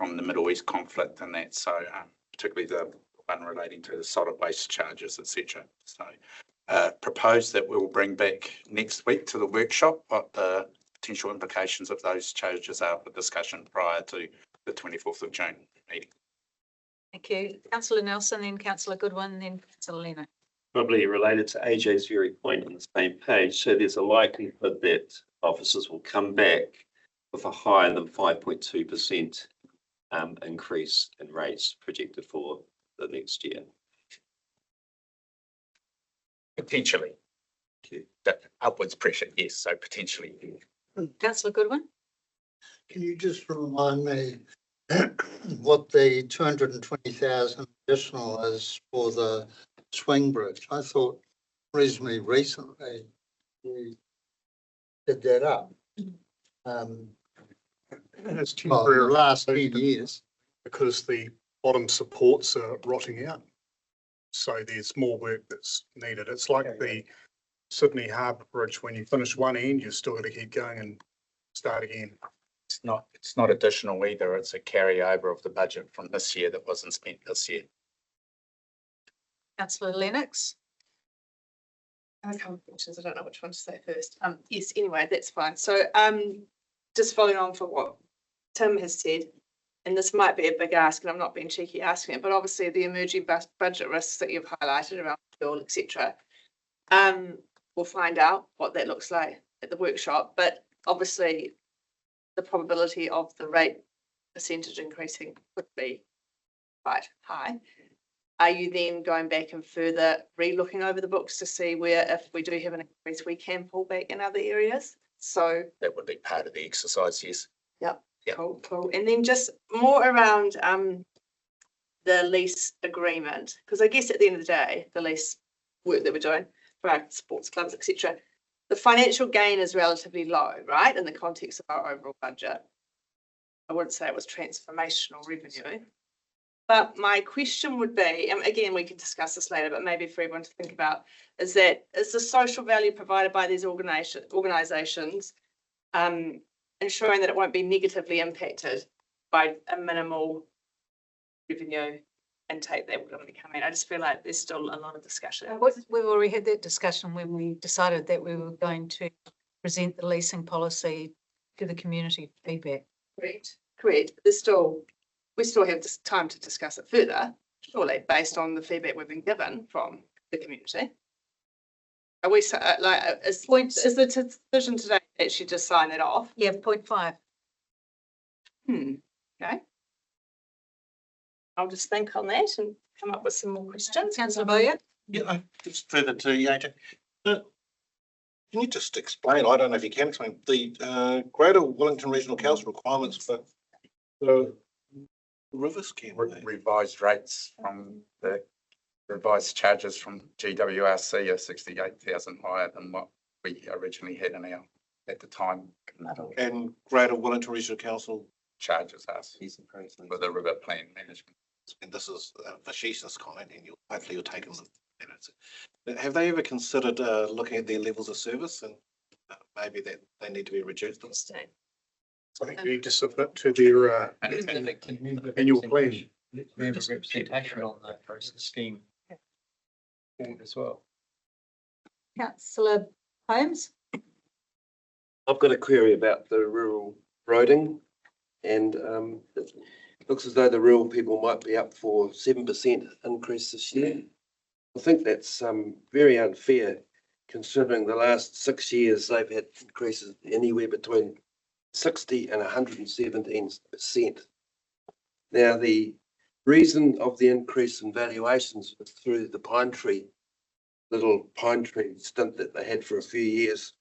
the Middle East conflict and that. So particularly the one relating to the solid waste charges, etc. So propose that we will bring back next week to the workshop what the potential implications of those charges are for discussion prior to the 24th of June meeting. Thank you. Councillor Nelson, then Councillor Goodwin, then Councillor Leno. Probably related to AJ's very point on the same page. So there's a likelihood that officers will come back with a higher than 5.2% increase in rates projected for the next year. Potentially. That upwards pressure, yes, so potentially. Councillor Goodwin? Can you just remind me what the 220,000 additional is for the swing bridge? I thought reasonably recently we did that up. And it's Well, temporary the last 10 years. because the bottom supports are rotting out. So there's more work that's needed. It's like the Sydney Harbour Bridge. When you finish one end, you've still got to keep going and start again. It's not additional either. It's a carryover of the budget from this year that wasn't spent this year. Councillor Lennox? I have a couple of questions. I don't know which one to say first. Yes, anyway, that's fine. So just following on from what Tim has said, and this might be a big ask, and I'm not being cheeky asking it, but obviously the emerging budget risks that you've highlighted around fuel, etc. We'll find out what that looks like at the workshop, but obviously the probability of the rate percentage increasing could be quite high. Are you then going back and further re-looking over the books to see where, if we do have an increase, we can pull back in other areas? So that would be part of the exercise, yes. Yep. Cool. And then just more around the lease agreement, because I guess at the end of the day, the lease work that we're doing for our sports clubs, etc., the financial gain is relatively low, right, in the context of our overall budget. I wouldn't say it was transformational revenue. But my question would be, and again, we can discuss this later, but maybe for everyone to think about, is the social value provided by these organisations ensuring that it won't be negatively impacted by a minimal revenue intake that we're going to be coming? I just feel like there's still a lot of discussion. We've already had that discussion when we decided that we were going to present the leasing policy to the community feedback. Correct. We still have this time to discuss it further, surely, based on the feedback we've been given from the community. Are we is the decision today actually just sign it off? Yeah, 0.5. Okay. I'll just think on that and come up with some more questions. Councillor Boyer? Yeah, just further to AJ. Can you just explain, I don't know if you can explain, the Greater Wellington Regional Council requirements for the river scheme? Revised rates from the revised charges from GWRC are 68,000 higher than what we originally had in our, at the time. And Greater Wellington Regional Council, Charges us for the river plan management. and this is a facetious comment, and hopefully you'll take them. Have they ever considered looking at their levels of service and maybe that they need to be reduced? I think you need to submit to their annual plan. We have a representation on that process scheme as well. Councillor Holmes? I've got a query about the rural roading, and it looks as though the rural people might be up for 7% increase this year. I think that's very unfair, considering the last 6 years they've had increases anywhere between 60 and 117%. Now, the reason of the increase in valuations was through the little pine tree stint that they had for a few years,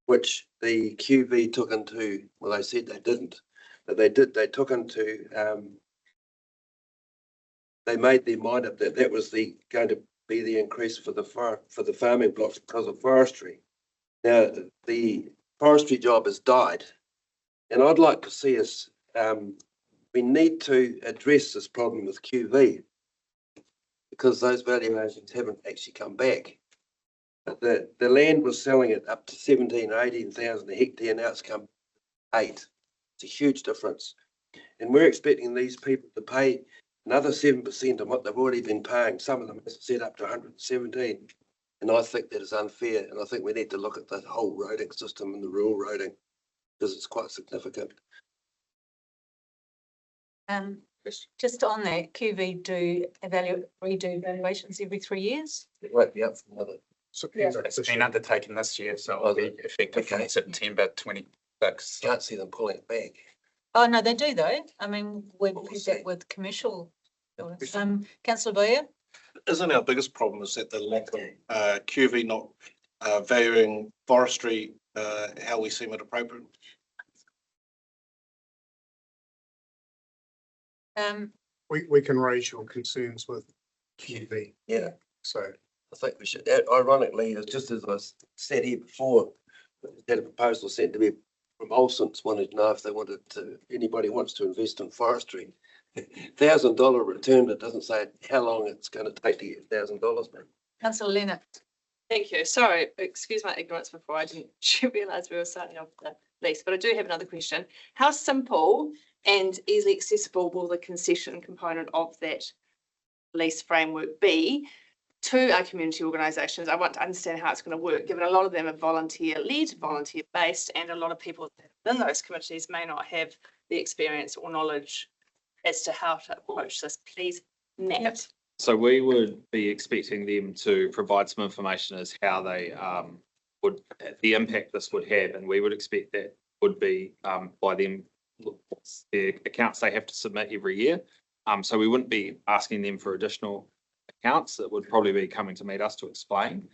which the QV took into, well, they said they didn't, but they took into, they made their mind up that that was going to be the increase for the farming blocks because of forestry. Now, the forestry job has died, and I'd like to see us, we need to address this problem with QV because those valuations haven't actually come back. But the land was selling it up to 17 or 18,000 a hectare, now it's come 8. It's a huge difference. And we're expecting these people to pay another 7% on what they've already been paying. Some of them have said up to 117. And I think that is unfair. And I think we need to look at the whole roading system and the rural roading because it's quite significant. Just on that, QV redo valuations every 3 years? It won't be up for another. It's been undertaken this year, so it'll be effective from September 26. Can't see them pulling it back. Oh, no, they do though. I mean, we've had that with commercial buildings. Councillor Boyer? Isn't our biggest problem is that the lack of QV not valuing forestry how we seem it appropriate? We can raise your concerns with QV. Yeah. So I think we should, ironically, just as I said here before, had a proposal sent to me from Olsen's, wanted to know if they wanted to, anybody wants to invest in forestry. $1,000 return, but it doesn't say how long it's going to take to get $1,000 back. Councillor Leonard? Thank you. Sorry, excuse my ignorance before. I didn't realise we were starting off the lease, but I do have another question. How simple and easily accessible will the concession component of that lease framework be to our community organisations? I want to understand how it's going to work, given a lot of them are volunteer-led, volunteer-based, and a lot of people in those committees may not have the experience or knowledge as to how to approach this. Please, Nat. So we would be expecting them to provide some information as how they would, the impact this would have, and we would expect that would be by them, the accounts they have to submit every year. So we wouldn't be asking them for additional accounts. That would probably be coming to meet us to explain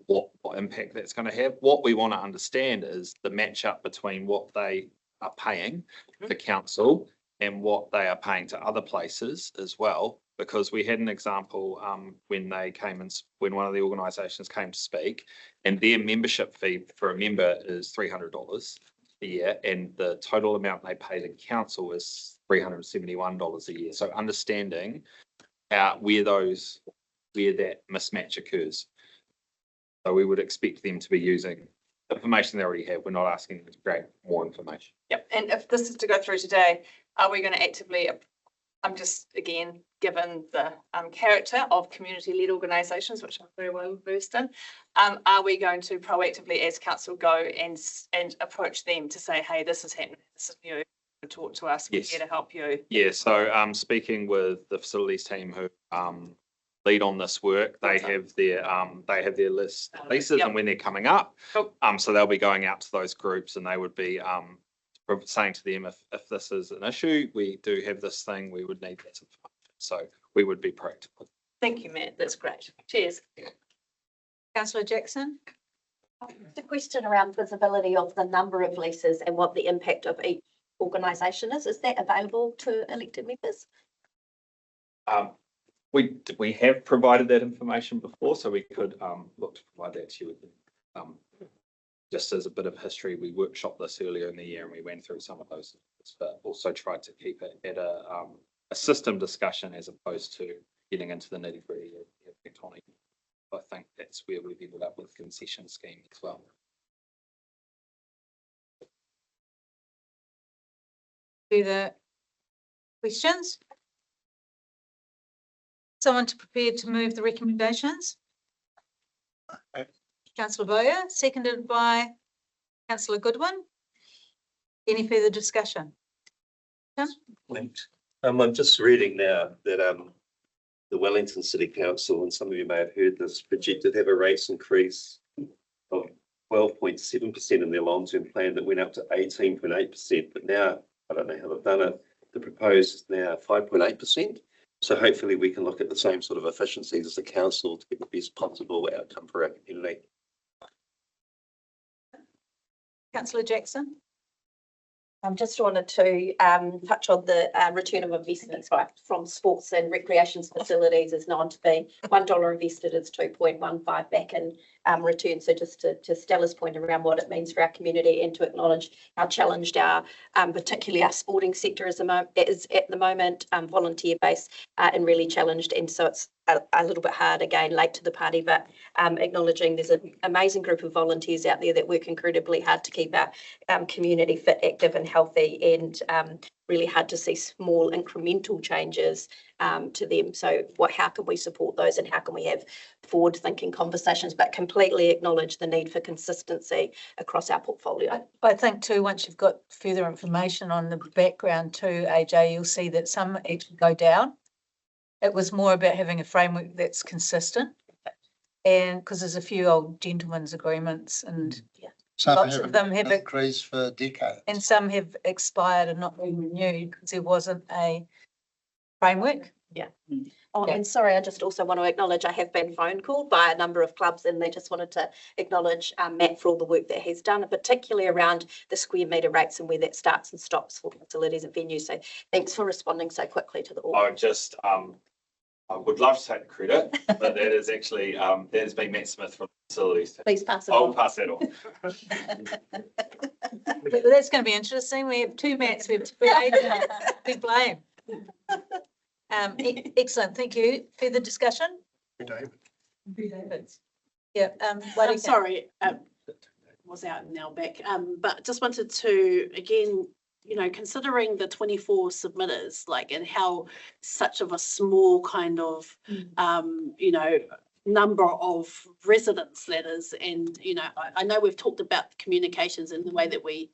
what impact that's going to have. What we want to understand is the match up between what they are paying the council and what they are paying to other places as well, because we had an example when they came and when one of the organisations came to speak, and their membership fee for a member is $300 a year, and the total amount they pay the council is $371 a year. So understanding where that mismatch occurs. So we would expect them to be using information they already have. We're not asking them to create more information. Yep. And if this is to go through today, are we going to actively, I'm just, again, given the character of community-led organisations, which I'm very well versed in, are we going to proactively as council go and approach them to say, hey, this is happening, this is new, talk to us, we're here to help you? Yeah, so speaking with the facilities team who lead on this work, they have their leases and when they're coming up. Cool. So they'll be going out to those groups and they would be saying to them, if this is an issue, we do have this thing, we would need that information. So we would be proactive. Thank you, Matt. That's great. Cheers. Councillor Jackson? The question around visibility of the number of leases and what the impact of each organisation is that available to elected members? We have provided that information before, so we could look to provide that to you. Just as a bit of history, we workshopped this earlier in the year and we went through some of those, but also tried to keep it at a system discussion as opposed to getting into the nitty-gritty of tectonic. I think that's where we've ended up with concession scheme as well. Further questions? Someone to prepare to move the recommendations? Councillor Bowyer, seconded by Councillor Goodwin. Any further discussion? I'm just reading now that the Wellington City Council, and some of you may have heard this, projected to have a rates increase of 12.7% in their long-term plan that went up to 18.8%. But now, I don't know how they've done it, the proposed is now 5.8%. So hopefully we can look at the same sort of efficiencies as the council to get the best possible outcome for our community. Councillor Jackson? Just wanted to touch on the return of investments from sports and recreation facilities is known to be $1 invested is 2.15 back in return. So just to Stella's point around what it means for our community and to acknowledge how challenged our particularly our sporting sector is at the moment, volunteer based and really challenged. And so it's a little bit hard, again, late to the party, but acknowledging there's an amazing group of volunteers out there that work incredibly hard to keep our community fit, active and healthy, and really hard to see small incremental changes to them. So how can we support those and how can we have forward-thinking conversations, but completely acknowledge the need for consistency across our portfolio. I think too, once you've got further information on the background too, AJ, you'll see that some actually go down. It was more about having a framework that's consistent, and because there's a few old gentlemen's agreements and Some lots of them have increased for decades. and some have expired and not been renewed because there wasn't a framework. Yeah. Oh, and sorry, I just also want to acknowledge I have been phone called by a number of clubs and they just wanted to acknowledge Matt for all the work that he's done, particularly around the square metre rates and where that starts and stops for facilities and venues. So thanks for responding so quickly to the order. I would love to take the credit, but that is actually, that has been Matt Smith from facilities. Please pass it I'll on. pass that on. That's going to be interesting. We have two Matts, we have two Aidan. Big blame. Excellent, thank you. Further discussion? David. Yeah, I'm sorry, was out and now back, but just wanted to, again, considering the 24 submitters, and how such of a small kind of, number of residents that is, and, I know we've talked about the communications and the way that we,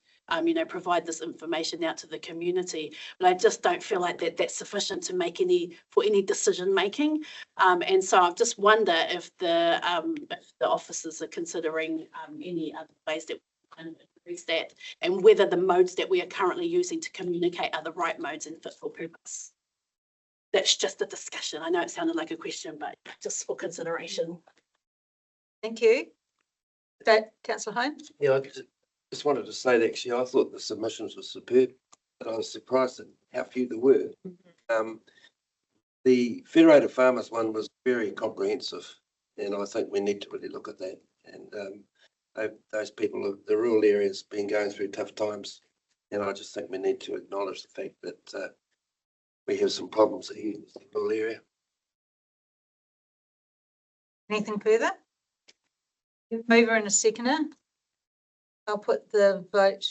provide this information out to the community, but I just don't feel like that's sufficient to make any decision making. And so I just wonder if the officers are considering any other ways that we can increase that, and whether the modes that we are currently using to communicate are the right modes and fit for purpose. That's just a discussion. I know it sounded like a question, but just for consideration. Thank you. Councillor Holmes? Yeah, I just wanted to say that actually I thought the submissions were superb, but I was surprised at how few there were. The Federated Farmers one was very comprehensive, and I think we need to really look at that. And those people, the rural areas, been going through tough times, and I just think we need to acknowledge the fact that we have some problems here in the rural area. Anything further? Mover and a seconder. I'll put the vote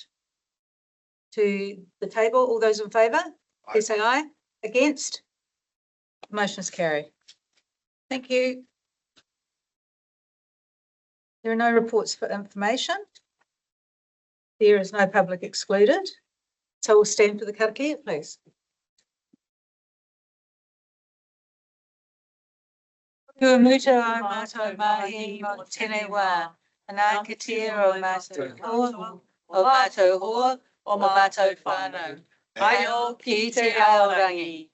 to the table. All those in favour, please say aye. Against? Motion is carried. Thank you. There are no reports for information. There is no public excluded. So we'll stand for the karakia, please. Kua muta o mātou mahi mo tēnei wā, anā ka tia o mātou hoa, o mātou hoa, o mātou whānau. Ai o ki te aorangi.